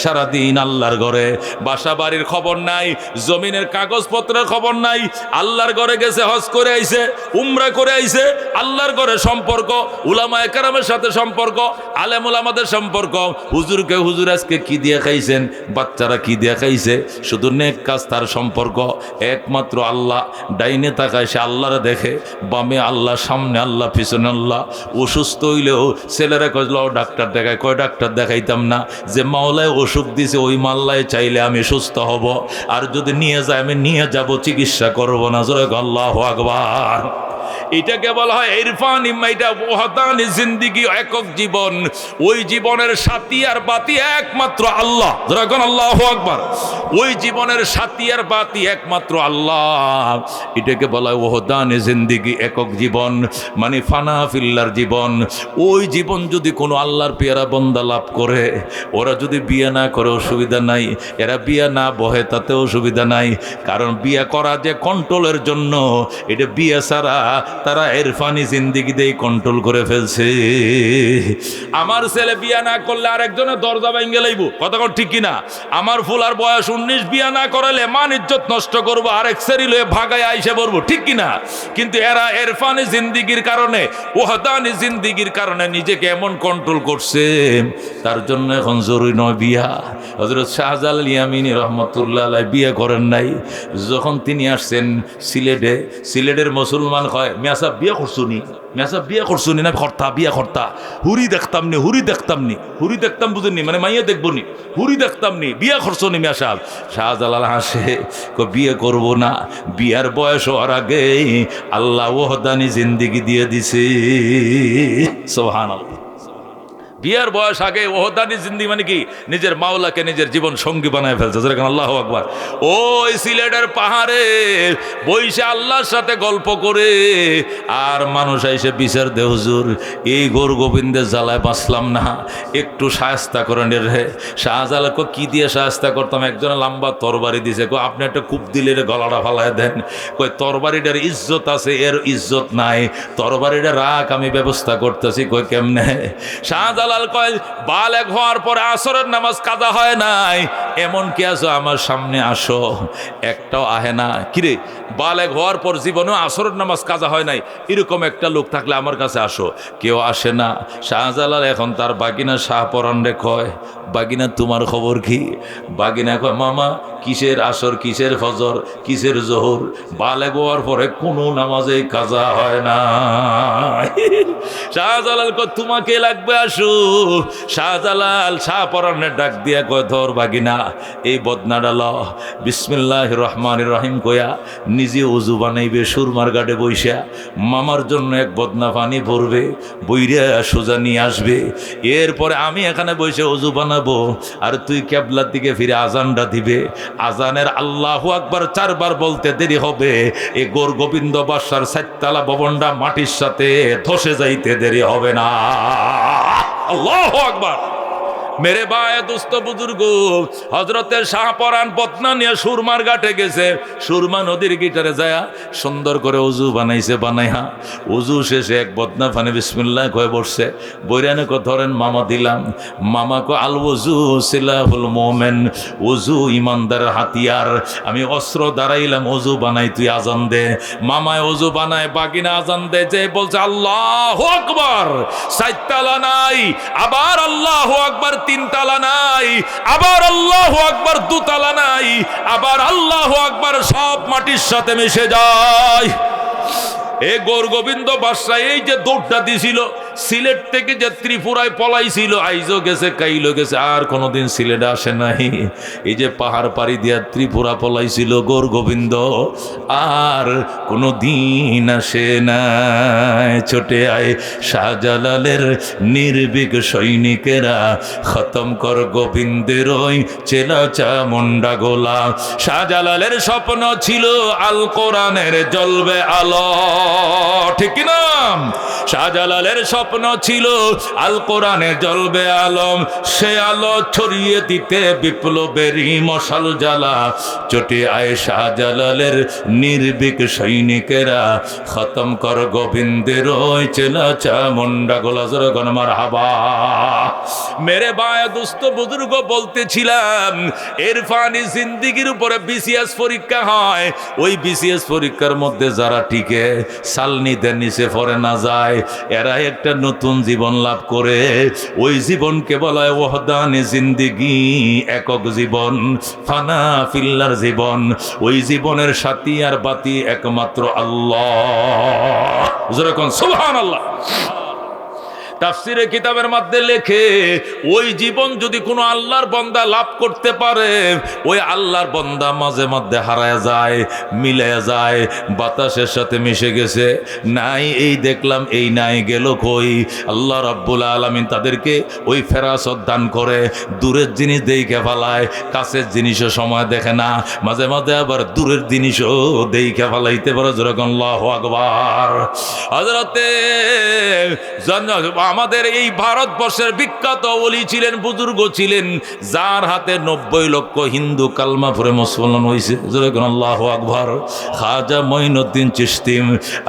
সারাদিন আল্লাহর ঘরে, বাসা বাড়ির খবর নাই, জমিনের কাগজপত্রের খবর নাই। আল্লাহর ঘরে গেছে, হজ করে আইছে, উমরা করে আইছে। আল্লাহর ঘরে সম্পর্ক, উলামায়ে কেরামের সাথে সম্পর্ক, আলেম উলামাদের সম্পর্ক। হুজুরকে হুজুর আজকে কি দিয়ে খাইছেন, বাচ্চারা কি দিয়ে খাইছে, শুধু নেক কাজ তার সম্পর্ক। একমাত্র আল্লাহ। ডাইনে তাকায় সে আল্লাহরে দেখে, বামে আল্লাহ, সামনে আল্লাহ, পিছনে আল্লাহ। অসুস্থ হইলেও ছেলেরা কইল ডাক্তার দেখায়, কয় ডাক্তার দেখাইতাম না, যে মাওলায় অসুখ দিছে ওই মাল্লায় চাইলে আমি সুস্থ হব, আর যদি নিয়ে যায় আমি নিয়ে যাব, চিকিৎসা করবো না। জোরে আল্লাহু আকবার। এটাকে বলা হয় ইরফান, এটা ওহদানি জিন্দিগি, একক জীবন। ওই জীবনের সাথী আর বাতি একমাত্র আল্লাহ। যখন আল্লাহু আকবার। ওই জীবনের সাথী আর বাতি একমাত্র আল্লাহ। এটাকে বলা হয় ওহদানি জিন্দিগি, একক জীবন, মানে ফানা ফিল্লার জীবন। ওই জীবন যদি কোনো আল্লাহর পেয়ারা বন্দা লাভ করে, ওরা যদি বিয়ে না করে অসুবিধা নাই, এরা বিয়ে না বহে তাতে অসুবিধা নাই। কারণ বিয়ে করা যে কন্ট্রোলের জন্য, এটা বিয়ে ছাড়া তারা ইরফানি জিন্দেগিতেই কন্ট্রোল করে ফেলছে। আমার ছেলে বিয়া না করলে আরেকজনের দরজা ভেঙে লাইব, কথা কোন ঠিক কিনা? আমার ফুলার বয়স 19, বিয়া না করালে মান ইজ্জত নষ্ট করবো, আরেক সেরি লয়ে ভাগায় আইসে পড়বো, ঠিক কিনা? কিন্তু এরা ইরফানি জিন্দেগির কারণে, ওয়াহদানি জিন্দেগির কারণে নিজেকে এমন কন্ট্রোল করছে, তার জন্য এখন জরুরি নয় বিয়া। হযরত শাহজালাল ইয়ামিনী রহমতুল্লাহ আলাইহি বিয়ে করেন নাই। যখন তিনি আসছেন সিলেটের মুসলমান কয়, মিয়া সাহেব বিয়ে করছুনি, মিয়া সাহেব বিয়ে করছুনি? না কর্তা বিয়ে কর্তা, হুরি দেখতাম নি, হুরি দেখতাম বুঝেননি, মানে মাইয়া দেখবো নি, হুরি দেখতাম নি, বিয়ে করছুনি মিয়া সাহেব? শাহজালাল হাসে, বিয়ে করব না, বিয়ার বয়স হওয়ার আগে আল্লাহ ওয়াহদানি জিন্দেগি দিয়ে দিছে। সুবহানাল্লাহ। বিয়ার বয়স আগে ওহদানি জিন্দি মানে কি? নিজের মাওলাকে নিজের জীবন সঙ্গী বানায় ফেলছে। যেরকম আল্লাহু আকবার। ওই সিলেটের পাহাড়ে বইসে আল্লাহর সাথে গল্প করে, আর মানুষ এসে বিচার দে, হুজুর এই গৌর গোবিন্দের জ্বালায় বাঁচলাম না, একটু শায়েস্তা করেন রে। শাহজালাল কি দিয়ে শায়েস্তা করতাম? একজনে লম্বা তরবারি দিছে, আপনি একটা কূপ দিলে গলাটা ফালায় দেন। কই তরবারিটার ইজ্জত আছে, এর ইজ্জত নাই, তরবারিটা রাখ, আমি ব্যবস্থা করতেছি। কই কেমনে? শাহজালাল কয়, বালেগ হওয়ার পরে আসরের নামাজ কাজা হয় নাই, এমন কি আছো আমার সামনে আসো? একটাও আহে না। কিরে, বালেগ হওয়ার পর জীবনেও আসরের নামাজ কাজা হয় নাই, এরকম একটা লোক থাকলে আমার কাছে আসো। কেউ আসে না। শাহজালাল এখন তার বাগিনা শাহপরান রে কয়, বাগিনা তোমার খবর কি? বাগিনা কয়, মামা কিসের আসর, কিসের ফজর, কিসের জোহর, বালেগ হওয়ার পরে কোনো নামাজে কাজা হয় না। শাহজালাল কয়, তোমাকে লাগবে, আসো। শাহজালাল শাহপরানের ডাক দিয়া কয়, ধর বাগিনা এই বদনাটা ল, বিসমিল্লাহির রহমানির রহিম কয়া নিজে উজু বানাইবে, সুরমার গাড়ে বইসা মামার জন্য এক বদনা পানি ভরবে, বইরা সোজা নিয়ে আসবে। এরপরে আমি এখানে বসে উজু বানাবো, আর তুই কেবলার দিকে ফিরে আজানটা দিবে। আজানের আল্লাহু আকবার 4 বার বলতে দেরি হবে, এ গোর গোবিন্দ বাদশার 4 তলা ভবনটা মাটির সাথে ধসে যাইতে দেরি হবে না। আল্লাহু আকবার। মেরে ভাই দোস্ত বুজুর্গ, হযরতের শাহপরান বদনা নিয়ে সুরমার ঘাটে গেছে। সুরমা নদীর গিটারে যায় সুন্দর করে উজু বানাইছে, বানাইহা উজু শেষে এক বদনা ফানে বিসমিল্লাহ কয়ে বসছে। বৈরানে কো ধরেন মামা দিলাম। মামা কো আল উজু সিলাহুল মুমিন, উজু ইমানদার হাতিয়ার, আমি অস্ত্র দাঁড়াইলাম উজু বানাই, তুই আজান দে। মামায় উজু বানায়, বাগিনা আজান দে, যে বলছে আল্লাহু আকবার, 4 তালা নাই, আবার আল্লাহু আকবার 3 তালা নাই, আবার আল্লাহু আকবার 2 তালা নাই, আবার আল্লাহু আকবার সব মাটির সাথে মিশে যায়। এ গৌর গোবিন্দ বাদশা এই যে দৌড়টা দিছিল, সিলেট থেকে যে ত্রিপুরায় পলাইছিল, আইজও গেছে, কাইলো গেছে, আর কোনোদিন সিলেটে আসে নাই। এই যে পাহাড় পাড়ি দিয়া ত্রিপুরা পলাইছিল গৌর গোবিন্দ, আর কোনোদিন আসে নাই। ছোটে আয় শাহজালালের নির্ভীক সৈনিকেরা, খতম কর গোবিন্দের ওই চেলা চামুন্ডা গোলা। শাহজালালের স্বপ্ন ছিল আল কোরআনের জ্বলবে আলো, ঠিক কিনা? শাহজালালের স্বপ্ন ছিল আল কোরআনে জ্বলবে আলম, সে আলো ছড়িয়ে দিতে বিপ্লবেরই মশাল জ্বালা। চটে আয় শাহজালালের নির্ভীক সৈনিকেরা, খতম কর গোবিন্দের ওই চেলা চামুন্ডা গোলা। জোরগণ মারহাবা। মেরে ভাই দোস্ত বুজুর্গ, বলতেছিলাম ইরফানি জিন্দেগির উপরে বিসিএস পরীক্ষা হয়। ওই বিসিএস পরীক্ষার মধ্যে যারা টিকে, সালনিদের নিচে পড়ে না যায়, এরা একটা নতুন জীবন লাভ করে। ওই জীবনকে বলা হয় ওয়াহদানি জিন্দেগি, একক জীবন, ফানা ফিল্লার জীবন। ওই জীবনের সাথী আর বাতি একমাত্র আল্লাহ। যেরকম সুবহানাল্লাহ। তাফসিরে কিতাবের মধ্যে লেখে, ওই জীবন যদি কোনো আল্লাহর বান্দা লাভ করতে পারে, ওই আল্লাহর বান্দা মাঝে মধ্যে হারায় যায়, মিলে যায়, বাতাসের সাথে মিশে গেছে। নাই এই দেখলাম, এই নাই গেল কই। আল্লাহ রাব্বুল আলামিন তাদেরকে ওই ফেরাসত দান করে, দূরের জিনিস দেখে ফেলায়, কাছের জিনিসও সময় দেখে না, মাঝে মাঝে আবার দূরের জিনিসও দেখে ফেলাইতে পারে। যেরকম আল্লাহু আকবার। হযরতে আমাদের এই ভারতবর্ষের বিখ্যাত ওলি ছিলেন, বুজুর্গ ছিলেন, যার হাতে 90 লক্ষ হিন্দু কালমা পড়ে মুসলমান হয়েছে। আল্লাহু আকবার। খাজা মঈনুদ্দিন চিশতি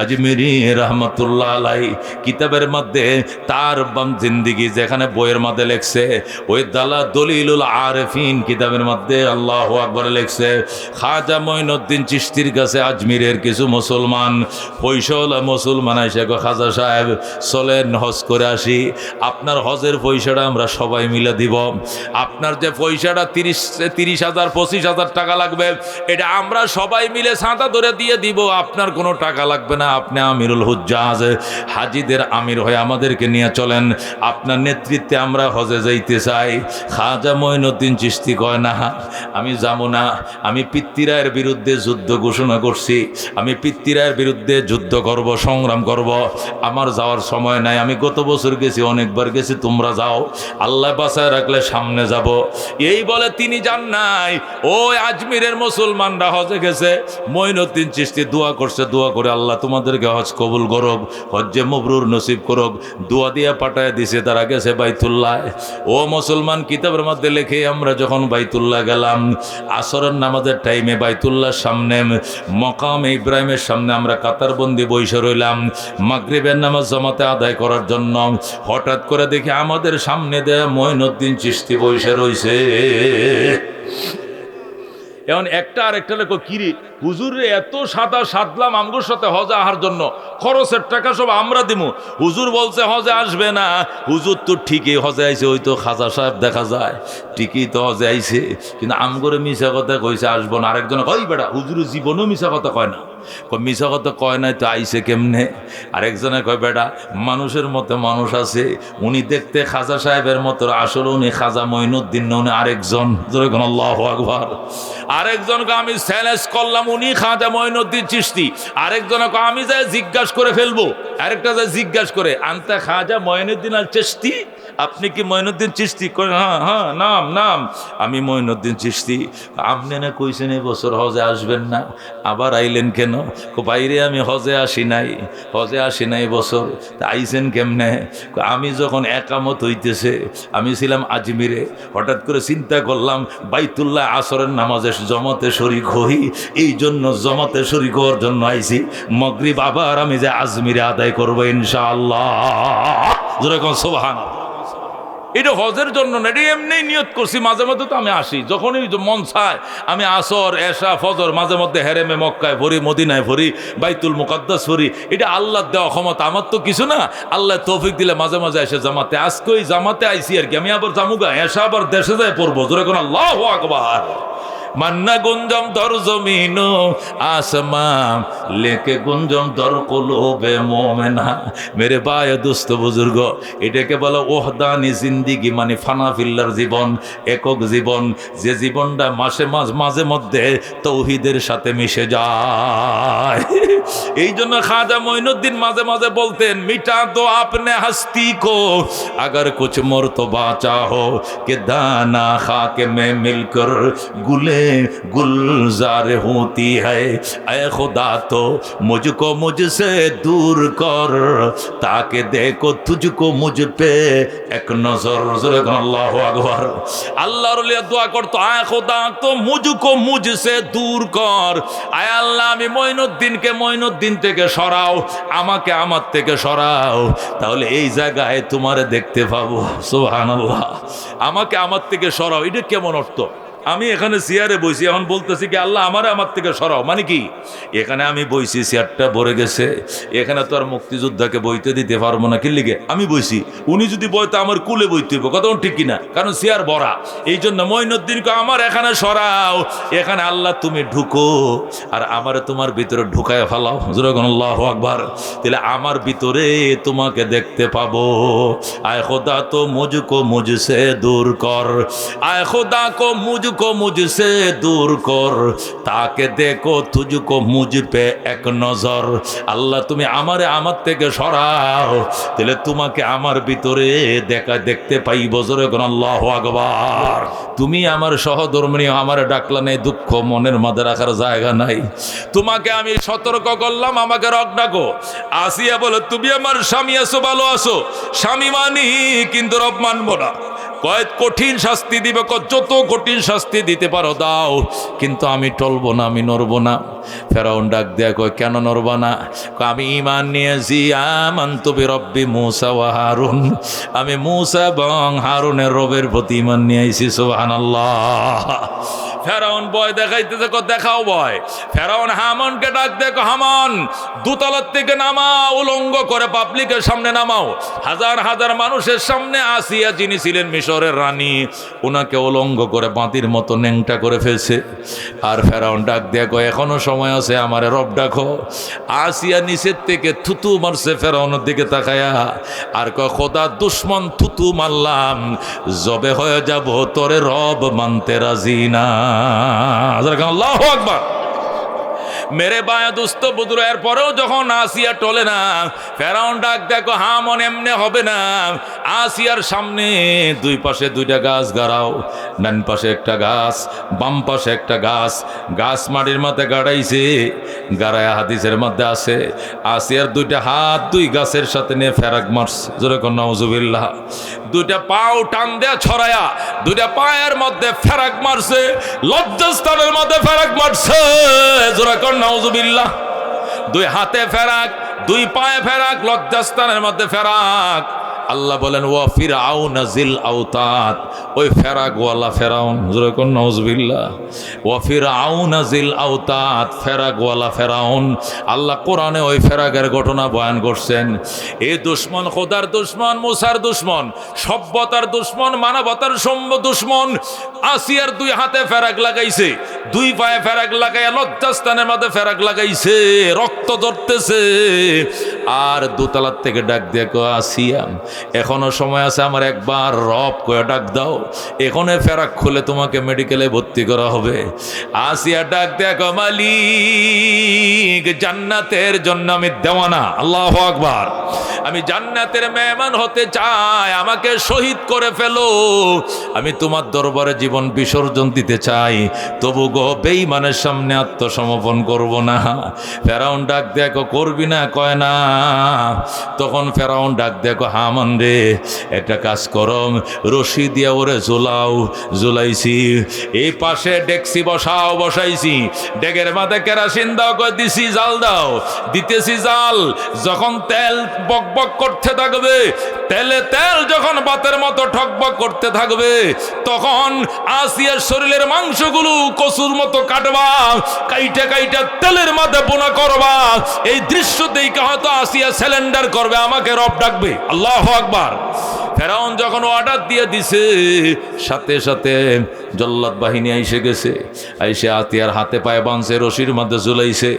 আজমিরি রহমতুল্লাহ আলাই কিতাবের মধ্যে তার জিন্দিগি যেখানে বইয়ের মধ্যে লেখছে, ওই দলিলুল আরিফিন কিতাবের মধ্যে আল্লাহু আকবার লেখছে, খাজা মঈনুদ্দিন চিশতির কাছে আজমিরের কিছু মুসলমান পয়সাওয়ালা মুসলমান এসে গো খাজা সাহেব চলেন হজ করে আসি, আপনার হজের পয়সাটা আমরা সবাই মিলে দিব, আপনার যে পয়সাটা 30,000 25,000 টাকা লাগবে এটা আমরা সবাই মিলে সাঁতা ধরে দিয়ে দিব, আপনার কোনো টাকা লাগবে না, আপনি আমিরুল হুজ্জাজ হাজিদের আমির হয়ে আমাদেরকে নিয়ে চলেন, আপনার নেতৃত্বে আমরা হজে যাইতে চাই। খাজা মঈনুদ্দিন চিশতি কয় না, আমি যাবো না, আমি পিতৃরায়ের বিরুদ্ধে যুদ্ধ ঘোষণা করছি, আমি পিতৃরায়ের বিরুদ্ধে যুদ্ধ করব, সংগ্রাম করব, আমার যাওয়ার সময় নাই, আমি গত বছর গেছি, অনেকবার গেছি, তোমরা যাও, আল্লাহ বাঁচায় রাখলে সামনে যাব। এই বলে তিনি যান নাই। ওই আজমিরের মুসলমানরা হজে গেছে, মঈনুদ্দিন চিশতি দোয়া করছে, দোয়া করে আল্লাহ তোমাদেরকে হজ কবুল করুক, হজ্জে মবরুর নসিব করুক, দোয়া দিয়ে পাঠায় দিছে, তারা গেছে বাইতুল্লাহ। ও মুসলমান কিতাবের মধ্যে লেখে আমরা যখন বাইতুল্লাহ গেলাম, আসরের নামাজের টাইমে বাইতুল্লাহর সামনে মকাম ইব্রাহিমের সামনে আমরা কাতারবন্দি বসে রইলাম মাগরিবের নামাজ জামাতে আদায় করার জন্য। হঠাৎ করে দেখি আমাদের সামনে দেয়া মঈনুদ্দিন চিশতি বসে রইছে। এখন একটা আরেকটা লেখো কিরি হুজুরে এত সাদা সাদলাম আমগুর সাথে হজে আহার জন্য, খরচের টাকা সব আমরা দিমু, হুজুর বলছে হজে আসবে না। হুজুর তো ঠিকই হজে আইছে, ওই তো খাজা সাহেব দেখা যায় ঠিকই তো হজে আইছে, কিন্তু আমগরে মিশা কথা কইছে আসবো না। আরেকজনে কই বেটা হুজুরের জীবনেও মিশা কথা কয় না, মিশা কথা কয় নাই তো আইছে কেমনে। আরেকজনে কয় বেটা মানুষের মতো মানুষ আছে, উনি দেখতে খাজা সাহেবের মতো, আসলে উনি খাজা মঈনুদ্দিন না, উনি আরেকজন। আল্লাহু আকবার। আরেকজনকে আমি চ্যালেঞ্জ করলাম, উনি খাজা মঈনুদ্দিন চিশতি। আরেকজনকে আমি যাই জিজ্ঞাসা করে ফেলবো, আরেকটা যাই জিজ্ঞাসা করে আনতে খাজা মঈনুদ্দিন আল চিশতি, আপনি কি মঈনুদ্দিন চিশতি? হ্যাঁ হ্যাঁ নাম নাম, আমি মঈনুদ্দিন চিশতি। আপনি না কইছেন এই বছর হজে আসবেন না, আবার আইলেন কেন? বাইরে আমি হজে আসি নাই, হজে আসি নাই বছর, তা আইছেন কেমনে? আমি যখন একামত হইতেছে, আমি ছিলাম আজমিরে, হঠাৎ করে চিন্তা করলাম বাইতুল্লাহ আসরের নামাজে জমাতে শরীক হই, এই জন্য জমাতে শরীক হওয়ার জন্য আইছি। মাগরিব আবার আমি যে আজমিরে আদায় করবো ইনশাআল্লাহ। যেরকম সুবহানাল্লাহ। এটা হজের জন্য না, এটা এমনি নিয়ত করছি। মাঝে মধ্যে তো আমি আসি, যখনই মন চায় আমি আসর এশা ফজর মাঝে মধ্যে হেরেমে মক্কায় ভরি, মদিনায় ভরি, বাইতুল মুকাদ্দাস ভরি। এটা আল্লাহর দেওয়া ক্ষমতা, আমার তো কিছু না। আল্লাহ তৌফিক দিলে মাঝে মাঝে এসে জামাতে, আজকে ওই জামাতে আইসি আর কি। আমি আবার জামুগা এশা আবার দেশে যায় পড়বো। জোরে কোন আল্লাহু আকবার। মান্না গুঞ্জম দর জমিন আসমাম লেকে গুঞ্জম দর কুলুবে মোমেনা। মেরে বায়ে দোস্ত বুজুর্গ, এটাকে বলা ওহদানি জিন্দিগি, মানে ফানাফিল্লার জীবন, একক জীবন, যে জীবনটা মাঝে মধ্যে তৌহিদের সাথে মিশে যায়। এই জন্য খাজা মঈনুদ্দিন মাঝে মাঝে বলতেন, মিটা তো আপনে হস্তি কো अगर कुछ मर्तबा चाहो कि दाना खाके में मिलकर गुले गुलजार होती है, ऐ खुदा तो मुझको मुझसे दूर कर ताकि देखो तुझको मुझ पे एक नजर। अल्लाहु अकबर। আল্লাহর ওলিয়া দোয়া করতো, আয় খোদা তো মুঝকো মুঝসে দূর কর, আয় আল্লাহ আমি মঈনুদ্দিন থেকে সরাও, আমাকে আমার থেকে সরাও, তাহলে এই জায়গায় তোমারে দেখতে পাবো। সুবহানাল্লাহ। আমাকে আমার থেকে সরাও, এটা কেমন অর্থ? আমি এখানে চেয়ারে বইছি, এখন বলতেছি কি আল্লাহ আমার থেকে সরাও, মানে কি? এখানে আমি বইছি, চেয়ারটা ভরে গেছে, এখানে তো আর মুক্তিযোদ্ধাকে বইতে দিতে পারবো না, কি লিগে? আমি বইছি, উনি যদি বইতে আমার কুলে বইতে হইব, কথা ঠিক কিনা? কারণ চেয়ার ভরা। এই জন্য মঈনুদ্দিনকে আমার এখানে সরাও, এখানে আল্লাহ তুমি ঢুকো আর আমার তোমার ভিতরে ঢুকায় ফেলাও। যেরকম আল্লাহু আকবার। তাহলে আমার ভিতরে তোমাকে দেখতে পাবো। আয় খোদা তো মুঝকো মুঝসে দূর কর, আয় খোদা কো মুঝ तुझको मुझसे दूर कर ताके देखो तुझको मुझ पे एक नजर আল্লাহ তুমি আমারে আমার থেকে সরাও তাহলে তোমাকে আমার ভিতরে দেখতে পাইব জোরে কোন আল্লাহু আকবার তুমি আমার সহধর্মিণী আমারে ডাকলা নেই দুঃখ মনের মধ্যে রাখার জায়গা নাই তোমাকে আমি সতর্ক করলাম আমাকে রক ডাকো আসিয়া বলে তুমি আমার স্বামী আছো ভালো আছো স্বামী মানি কিন্তু রব মানবো না কয় কঠিন শাস্তি দিবে যত কঠিন শাস্তি দিতে পারো দাও কিন্তু আমি টলবো না আমি নড়বো না ফেরাউন ডাক দেয়া কয় কেন নড়বা না আমি ঈমান নিয়েছি আমানতু বিরব্বি মূসা ওয়া হারুন আমি মূসা এবং হারুনের রবের প্রতি ঈমান নিয়ে আইছি সুবহানাল্লাহ ফেরাউন ভয় দেখাইতেছে দেখাও ভয় ফেরাউন হামানকে ডাক দেখো হামান দোতলার থেকে নামা উলঙ্গ করে পাবলিকের সামনে নামাও হাজার হাজার মানুষের সামনে আসিয়া যিনি ছিলেন মিশরের রানী ওনাকে উলঙ্গ করে বাঁতির মতো ন্যাংটা করে ফেলছে আর ফেরাউন ডাক দেখো এখনো সময় আছে আমারে রব ডাকো আসিয়া নিচের থেকে থুতু মারছে ফেরাউনের দিকে তাকায়া আর কয় খোদা দুশ্মন থুতু মারলাম জবে হয়ে যাব তোরে রব মানতে রাজি না আল্লাহু আকবার মেরে বায়া দুস্থ বুদুর এর পরেও যখন আসিয়া টলে না ফেরাউন ডাক দেখো হামন এমনে হবে না আসিয়ার সামনে দুই পাশে দুইটা গাছ গাড়াও ডান পাশে একটা গাছ বাম পাশে একটা গাছ গাছ মাটির মধ্যে গাড়াইছে গাড়ায়া হাদিসের মধ্যে আছে আসিয়ার দুইটা হাত দুই গাছের সাথে নিয়ে ফেরাক মারছে জোরে কোন নাউজুবিল্লাহ দুইটা পাও টান দেয়া ছড়ায়া দুইটা পায়ের মধ্যে ফেরাক মারছে লজ্জাস্থানের মধ্যে ফেরাক মারছে জোরে কোন নাউজুবিল্লাহ দুই হাতে ফেরাক দুই পায়ে ফেরাক লজ্জাস্থানের মধ্যে ফেরাক আল্লাহ বলেন ওয়া ফিরআউন জিল আওতাদ ওই ফেরাকওয়ালা ফেরাউন জোরে কোন নাউজুবিল্লাহ ওয়া ফিরআউন জিল আওতাদ ফেরাকওয়ালা ফেরাউন আল্লাহ কোরআনে ওই ফেরাকের ঘটনা বয়ান করছেন এই দুশমন খোদার দুশমন মুসার দুশমন সভ্যতার দুশমন মানবতার দুশমন আসিয়ার দুই হাতে ফেরাক লাগাইছে দুই পায়ে ফেরাক লাগাইয়া লজ্জাস্থানের মধ্যে ফেরাক লাগাইছে রক্ত ঝরতেছে আর দোতলার থেকে ডাক দিয়ে আসিয়া এখনো সময় আছে আমার একবার রব কয়ে ডাক দাও এখনে ফেরাক খুলে তোমাকে মেডিকেলে ভর্তি করা হবে আসিয়া ডাক দেখো মালিক জান্নাতের জন্য আমি দেওয়ানা আল্লাহু আকবার আমি জান্নাতের মেহমান হতে চাই আমাকে শহীদ করে ফেলো আমি তোমার দরবারে জীবন বিসর্জন দিতে চাই তবু গো বেঈমানের সামনে আত্মসমর্পণ করব না ফেরাউন ডাক দেখো করবি না কয় না তখন ফেরাউন ডাক দেখো হামান রে একটা কাজ করো রশি দিয়ে ওরে ঝুলাও ঝুলাইছি এই পাশে ডেকসি বসাইছি ডেকের মাথায় কেরাসিন দাও কয় দিছি জাল দাও দিতেছি জাল যখন তেল বকবক করতে থাকবে তেল যখন বাতের মতো ঠকবক করতে থাকবে তখন আসিয়ার শরীরের মাংসগুলো কচুর মতো কাটবা কাইটা তেলের মধ্যে বোনা করবা এই দৃশ্য দেখে হয়তো আসিয়া সিলিন্ডার করবে আমাকে রব ডাকবে আল্লাহু আকবার ফেরাউন যখন অর্ডার দিয়ে দিছে সাথে সাথে জল্লাদ বাহিনী এসে গেছে এসে আতিয়ার হাতে পায়ে বাঁধছে রশির মধ্যে ঝুলাইছে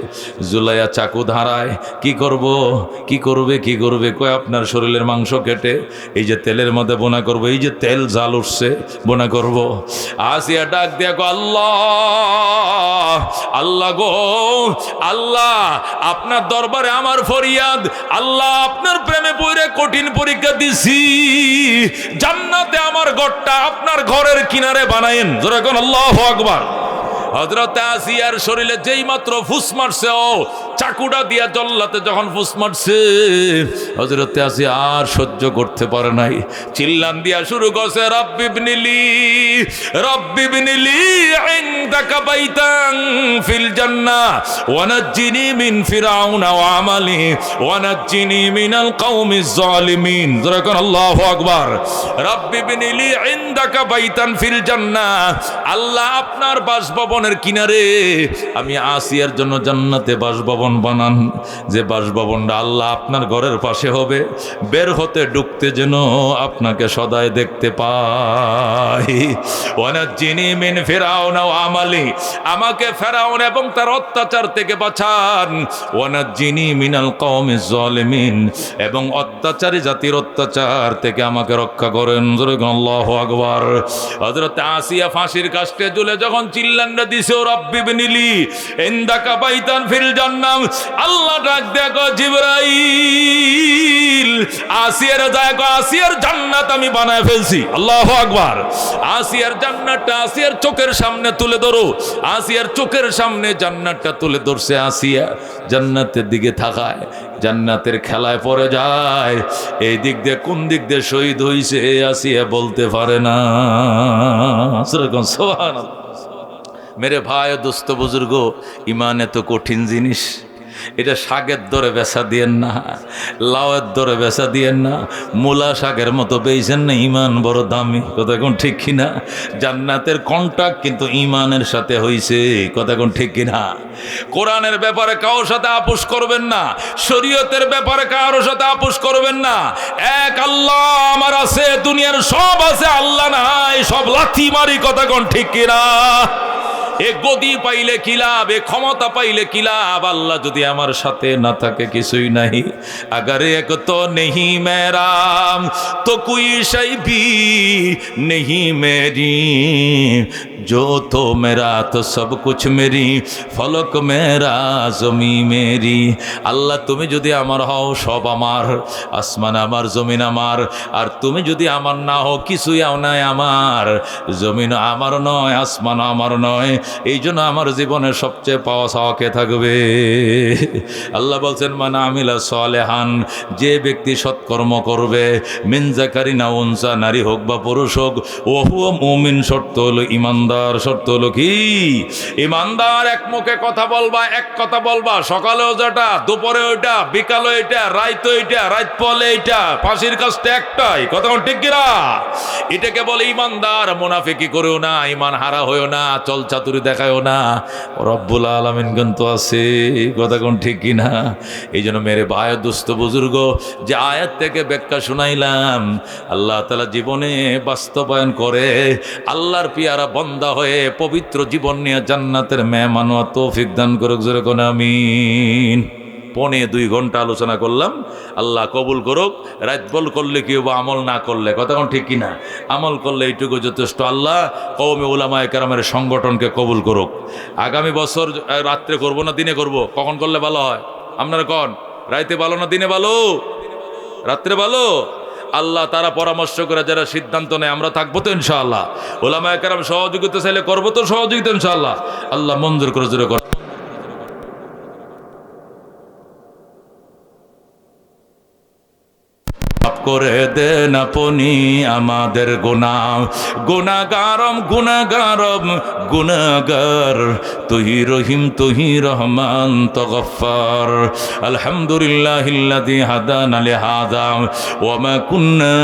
ঝুলাইয়া চাকু ধারায় কি করবে কয় আপনার শরীরের মাংস কেটে এই যে তেলের মধ্যে বোনা করবো এই যে তেল জাল উঠছে বোনা করব আসিয়া ডাক দিয়া গো আল্লাহ গো আল্লাহ আপনার দরবারে আমার ফরিয়াদ আল্লাহ আপনার প্রেমে পড়ে কঠিন পরীক্ষা দিছি জান্নাতে আমার ঘরটা আপনার ঘরের কিনারে বানায়েন জোরে কোন আল্লাহু আকবার হযরত আসিয়ার শরীরে যেই মাত্র ফুস মারছে ও চাকুটা দিয়া জল্লাতে যখন ফুস মারছে হযরত আসিয়া আর সহ্য করতে পারে নাই চিল্লান দিয়া শুরু করছে রব্বিবনিলি ইনদাকা বাইতান ফিল জান্নাহ ওয়া নাজ্জিনি মিন ফিরআউনা ওয়া আমালি ওয়া নাজ্জিনি মিনাল কওমিজ জালিমিন জোরে কোন আল্লাহু আকবার রব্বিবনিলি ইনদাকা বাইতান ফিল জান্নাহ আল্লাহ আপনার বাসভবনের কিনারে আমি আসিয়ার জন্য জান্নাতে বাসভবন এমন বানান যে বাসভবনটা আল্লাহ আপনার ঘরের পাশে হবে, বের হতে ঢুকতে যেন আপনাকে সদাই দেখতে পাই। ওয়ানাজ্জিনি মিন ফিরাউন ওয়া আমালি, আমাকে ফেরাউন এবং তার অত্যাচার থেকে বাঁচান। ওয়ানাজ্জিনি মিনাল কওমিজ জালিমিন, এবং অত্যাচারী জাতির অত্যাচার থেকে আমাকে রক্ষা করেন। আল্লাহু আকবার। হযরত আসিয়া ফাঁসির কাস্টে ঝুলে যখন চিল্লানটা দিছে, ও রব্বি বিনিলি ইনদাকা বাইতান ফিল জান্নাহ, আল্লাহ ডাক দেখো জিবরাইল, আসিয়ার দেখো, আসিয়ার জান্নাত আমি বানায় ফেলছি। আল্লাহু আকবার। আসিয়ার জান্নাতটা আসিয়ার চোখের সামনে তুলে ধরো। আসিয়ার চোখের সামনে জান্নাতটা তুলে ধরছে। আসিয়া জান্নাতের দিকে তাকায়, জান্নাতের খেলায় পড়ে যায়। এই দিক দিয়ে কোন দিক দিয়ে শহীদ হইছে আসিয়া বলতে পারে না। সুবহানাল্লাহ। মেরে ভাই ও দোস্ত বুজুর্গ, ইমান এত কঠিন জিনিস, এটা শাকের দরে বেচা দিয়েন না, লাউয়ের দরে বেচা দিয়েন না, মূলা শাকের মতো বেচেন না। ইমান বড় দামি, কথা কোন ঠিক কিনা? জান্নাতের কন্ট্রাক্ট কিন্তু ইমানের সাথে হইছে, কথা কোন ঠিক কিনা? কোরআনের ব্যাপারে কারোর সাথে আপোষ করবেন না, শরীয়তের ব্যাপারে কারোর সাথে আপোষ করবেন না। এক আল্লাহ আমার আছে, দুনিয়ার সব আছে, আল্লাহ নাই, সব লাথি মারি, কথা কোন ঠিক কিনা? এ গদি পাইলে কি লাভ, এ ক্ষমতা পাইলে কি লাভ, আল্লাহ যদি আমার সাথে না থাকে কিছুই নাই। আগার এক তো নেহি মেরা তো কুই শাই ভি নেহি মেরি, जो तो मेरा तो सब कुछ मेरी, फलक मेरा जमी मेरी। আল্লাহ তুমি যদি আমার হও, সব আমার, আসমান আমার, জমিন আমার। আর তুমি যদি আমার না হও, কিছুই নাই আমার, জমিন আমার নয়, আসমান আমার নয়। এই জন্য আমার জীবনের সবচেয়ে পাওয়া চাওয়া কে থাকবে? আল্লাহ বলছেন মান আমিলা সালেহান, যে ব্যক্তি সৎকর্ম করবে, মিন যাকারিন আও উনসা, নারী হোক বা পুরুষ হোক, ও হুয়া মুমিন, শর্ত হলো ইমানদার। শর্ত হলো কি? ইমানদার। এক মুখে কথা বলবা, এক কথা বলবা, সকালেও যেটা, দুপুরে ওইটা, বিকালে ওইটা, রাইতে ওইটা, রাত পলে এইটা, ফাঁসির কাজটা একটাই, কথা ঠিক কিনা? এটাকে বলে ইমানদার। মুনাফিকি করেও না, ইমান হারা হয়েও না, চল চাতুরি দেখায়ও না। রব্বুল আলামিন কিন্তু আছে, কথা কোন ঠিক কিনা? এই জন্য মেরে ভাই দুস্থ বুজুর্গ, যে আয়াত থেকে ব্যাখ্যা শুনাইলাম, আল্লাহ তাআলা জীবনে বাস্তবায়ন করে আল্লাহর পিয়ারা বন্দা হয়ে পবিত্র জীবন নিয়ে জান্নাতের মেহমান হওয়ার তৌফিক দান করুক। জোরে কোন আমিন। 2.25 ঘন্টা আলোচনা করলাম, আল্লাহ কবুল করুক। রাত বল করলে কি হবো, আমল না করলে, কথা কোন ঠিক কিনা? আমল করলে এইটুকু যথেষ্ট। আল্লাহ কওমে উলামায়ে কেরামের সংগঠনকে কবুল করুক। আগামী বছর রাত্রে করব না দিনে করব? কখন করলে ভালো হয় আপনারা কন? রাইতে ভালো না দিনে ভালো? রাত্রে ভালো? আল্লাহ তারা পরামর্শ করে যারা সিদ্ধান্ত নেয়, আমরা থাকবো তো ইনশাআল্লাহ। উলামায়ে কেরাম সহযোগিতা চাইলে করবো তো সহযোগিতা ইনশাআল্লাহ। আল্লাহ মঞ্জুর করে, জোরে করে। করে দেন আপনি আমাদের গুনাহ, গুনাহগারম গুনাহগারম গুনাহগার, তুই রহিম তুই রহমান তো গফফার। আলহামদুলিল্লাহিল্লাযী হাদানা লিহাযা ওয়া মা কুন্না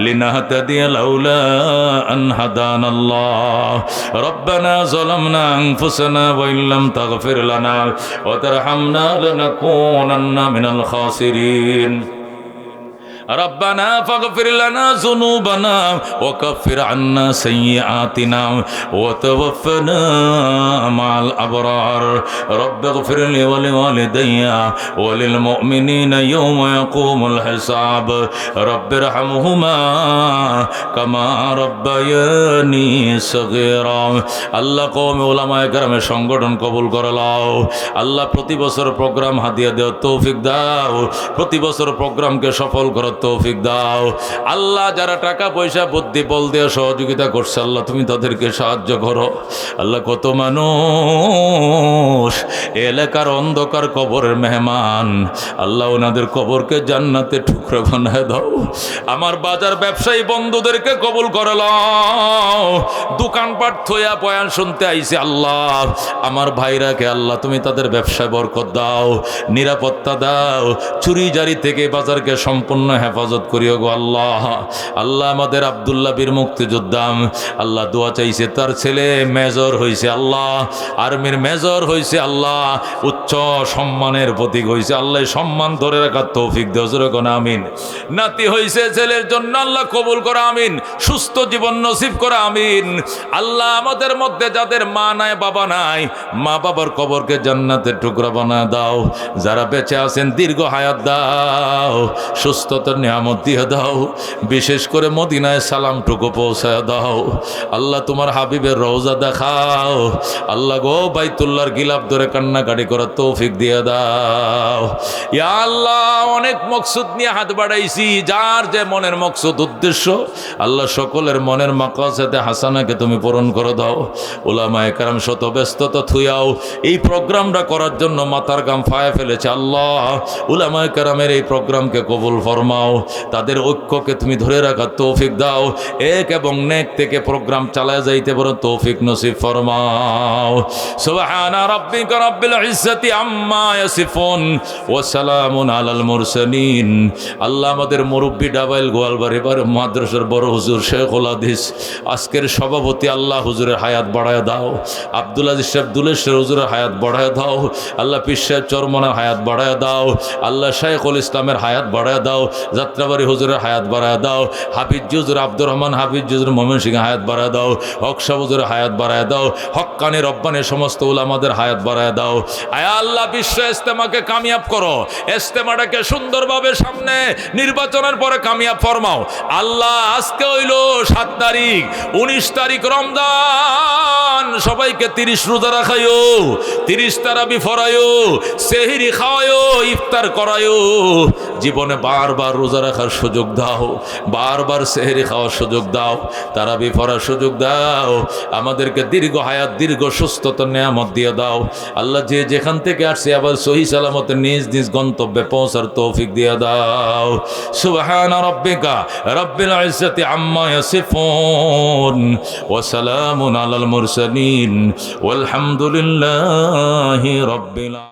লিনাহতাদিয়া লাউলা আন হাদানাল্লাহ। রব্বানা যালামনা আনফুসানা ওয়া ইল্লাম তাগফির লানা ওয়া তারহামনা লানাকুনান্না মিনাল খাসিরিন। ربنا فاغفر لنا ذنوبنا وكفر عنا سيئاتنا وتوفنا مع الأبرار. رب اغفر لي ولوالدي وللمؤمنين يوم يقوم الحساب. رب ارحمهما كما ربياني صغيرا. আল্লাহ কওমে উলামায়ে কেরামের সংগঠন কবুল করে নাও। আল্লাহ প্রতি বছর প্রোগ্রাম হাদিয়া দেওয়ার তৌফিক দাও, প্রতি বছর প্রোগ্রামকে সফল করার তৌফিক দাও। আল্লাহ যারা টাকা পয়সা বুদ্ধি বল দিয়ে সহযোগিতা করছে, আল্লাহ তুমি তাদেরকে সাহায্য করো। আল্লাহ কত মানুষ এলাকার অন্ধকার কবরের মেহমান, আল্লাহ ওনাদের কবরকে জান্নাতে টুকরা বানায় দাও। আমার বাজার ব্যবসায়ী বন্ধুদেরকে কবুল করে নাও, দোকানপাট থইয়া বয়ান শুনতে আইছে। আল্লাহ আমার ভাইরাকে আল্লাহ তুমি তাদের ব্যবসায় বরকত দাও, নিরাপত্তা দাও, চুরি জারি থেকে বাজারকে সম্পূর্ণ হেফাজত করিও গো আল্লাহ। আল্লাহ আমাদের আব্দুল্লাহ বীর মুক্তিযোদ্ধা আল্লাহ দোয়া চাইছে, তার ছেলে মেজর হয়েছে আল্লাহ, আর্মির মেজর হয়েছে আল্লাহ, উচ্চ সম্মানের প্রতীক হয়েছে আল্লাহ, সম্মান ধরে রাখার তৌফিক দেও জোরে কোন আমিন। নাতি হয়েছে ছেলের জন্য আল্লাহ কবুল করা আমিন, সুস্থ জীবন নসিব করা আমিন। আল্লাহ আমাদের মধ্যে যাদের মা নাই বাবা নাই, মা বাবার কবরকে জান্নাতের টুকরা বানায় দাও, যারা বেঁচে আছেন দীর্ঘ হায়াত দাও, সুস্থতার নিয়ামত দিয়ে দাও, বিশেষ করে মদিনায় সালামটুকু পৌঁছায় দাও। আল্লাহ তোমার হাবিবের রওজা দেখাও আল্লাহ গো, বাইতুল্লাহর গিলাফ ধরে কান্নাকাটি করার তৌফিক দিয়ে দাও ইয়া আল্লাহ। অনেক মকসুদ নিয়ে হাত বাড়াইছি, যার যে মনের মকসুদ উদ্দেশ্য আল্লাহ সকলের মনের মাকাসেদে হাসানাকে তুমি পূরণ করে দাও। উলামায়ে কেরাম শত ব্যস্ততা থুয়াও এই প্রোগ্রামটা করার জন্য মাথার গাম ফায়ে ফেলেছে আল্লাহ, উলামায়ে কেরামের এই প্রোগ্রামকে কবুল ফরমাও, তাদের ঐক্যকে তুমি ধরে রাখার তৌফিক দাও, এক এবং নেক থেকে প্রোগ্রাম চালায় যাইতে বড় তৌফিক নসিব ফরমাও। সুবহানা রাব্বিকা রাব্বিল ইজ্জাতি আম্মা ইয়াসিফুন ওয়া সালামুন আলাল মুরসালিন। আল্লাহ আমাদের মুরব্বী ডাবাইল গোয়ালবাড়ি মাদ্রাসার বড় হুজুর শেখুল হাদিস আজকের সভাপতি আল্লাহ হুজুরের হায়াত বাড়ায় দাও, আব্দুল আজিজ সাহেব দুলেশ্বর হুজুরের হায়াত বাড়ায় দাও আল্লাহ, পীর সাহেব চরমনের হায়াত বাড়ায় দাও আল্লাহ, শাইখুল ইসলামের হায়াত বাড়ায় দাও, যাত্রাবাড়ি হুজুরের হায়াত বাড়ায় দাও, হাফিজ হুজুর আব্দুর রহমান হাফিজ হুজুর মোমিন সিং হায়াত বাড়ায় দাও, হক সাহেব হুজুরের হায়াত বাড়ায় দাও, হক্কানি রব্বানি সমস্ত উলামাদের হায়াত বাড়ায় দাও। আয় আল্লাহ বিশ্ব ইস্তেমাকে কামিয়াব করো, ইস্তেমাটাকে সুন্দরভাবে সামনে নির্বাচনের পরে কামিয়াব ফরমাও আল্লাহ। আজকে হইল 7 তারিখ, 19 তারিখ রমজান, সবাইকে 30 রোজা রাখাইও, 30 তারাবি ফরাইও, সেহরি খাওয়াইও, ইফতার করাইও, জীবনে বারবার রোজা রাখার সুযোগ দাও, বারবার সেহরি খাওয়ার সুযোগ দাও, তারাবি ফরার সুযোগ দাও, আমাদেরকে দীর্ঘ হায়াত দীর্ঘ সুস্থতার নিয়ামত দিয়ে দাও আল্লাহ। যে যেখান থেকে আসছে আবার সহি সালামতে নিজ নিজ গন্তব্যে পৌঁছার তৌফিক দিয়ে দাও। সুবহানা রাব্বিকা রাব্বিল ইজ্জাতি আম্মা ইয়াসিফুন ওয়া সালামুন আলাল মুরসালিন ওয়াল হামদুলিল্লাহি রাব্বিল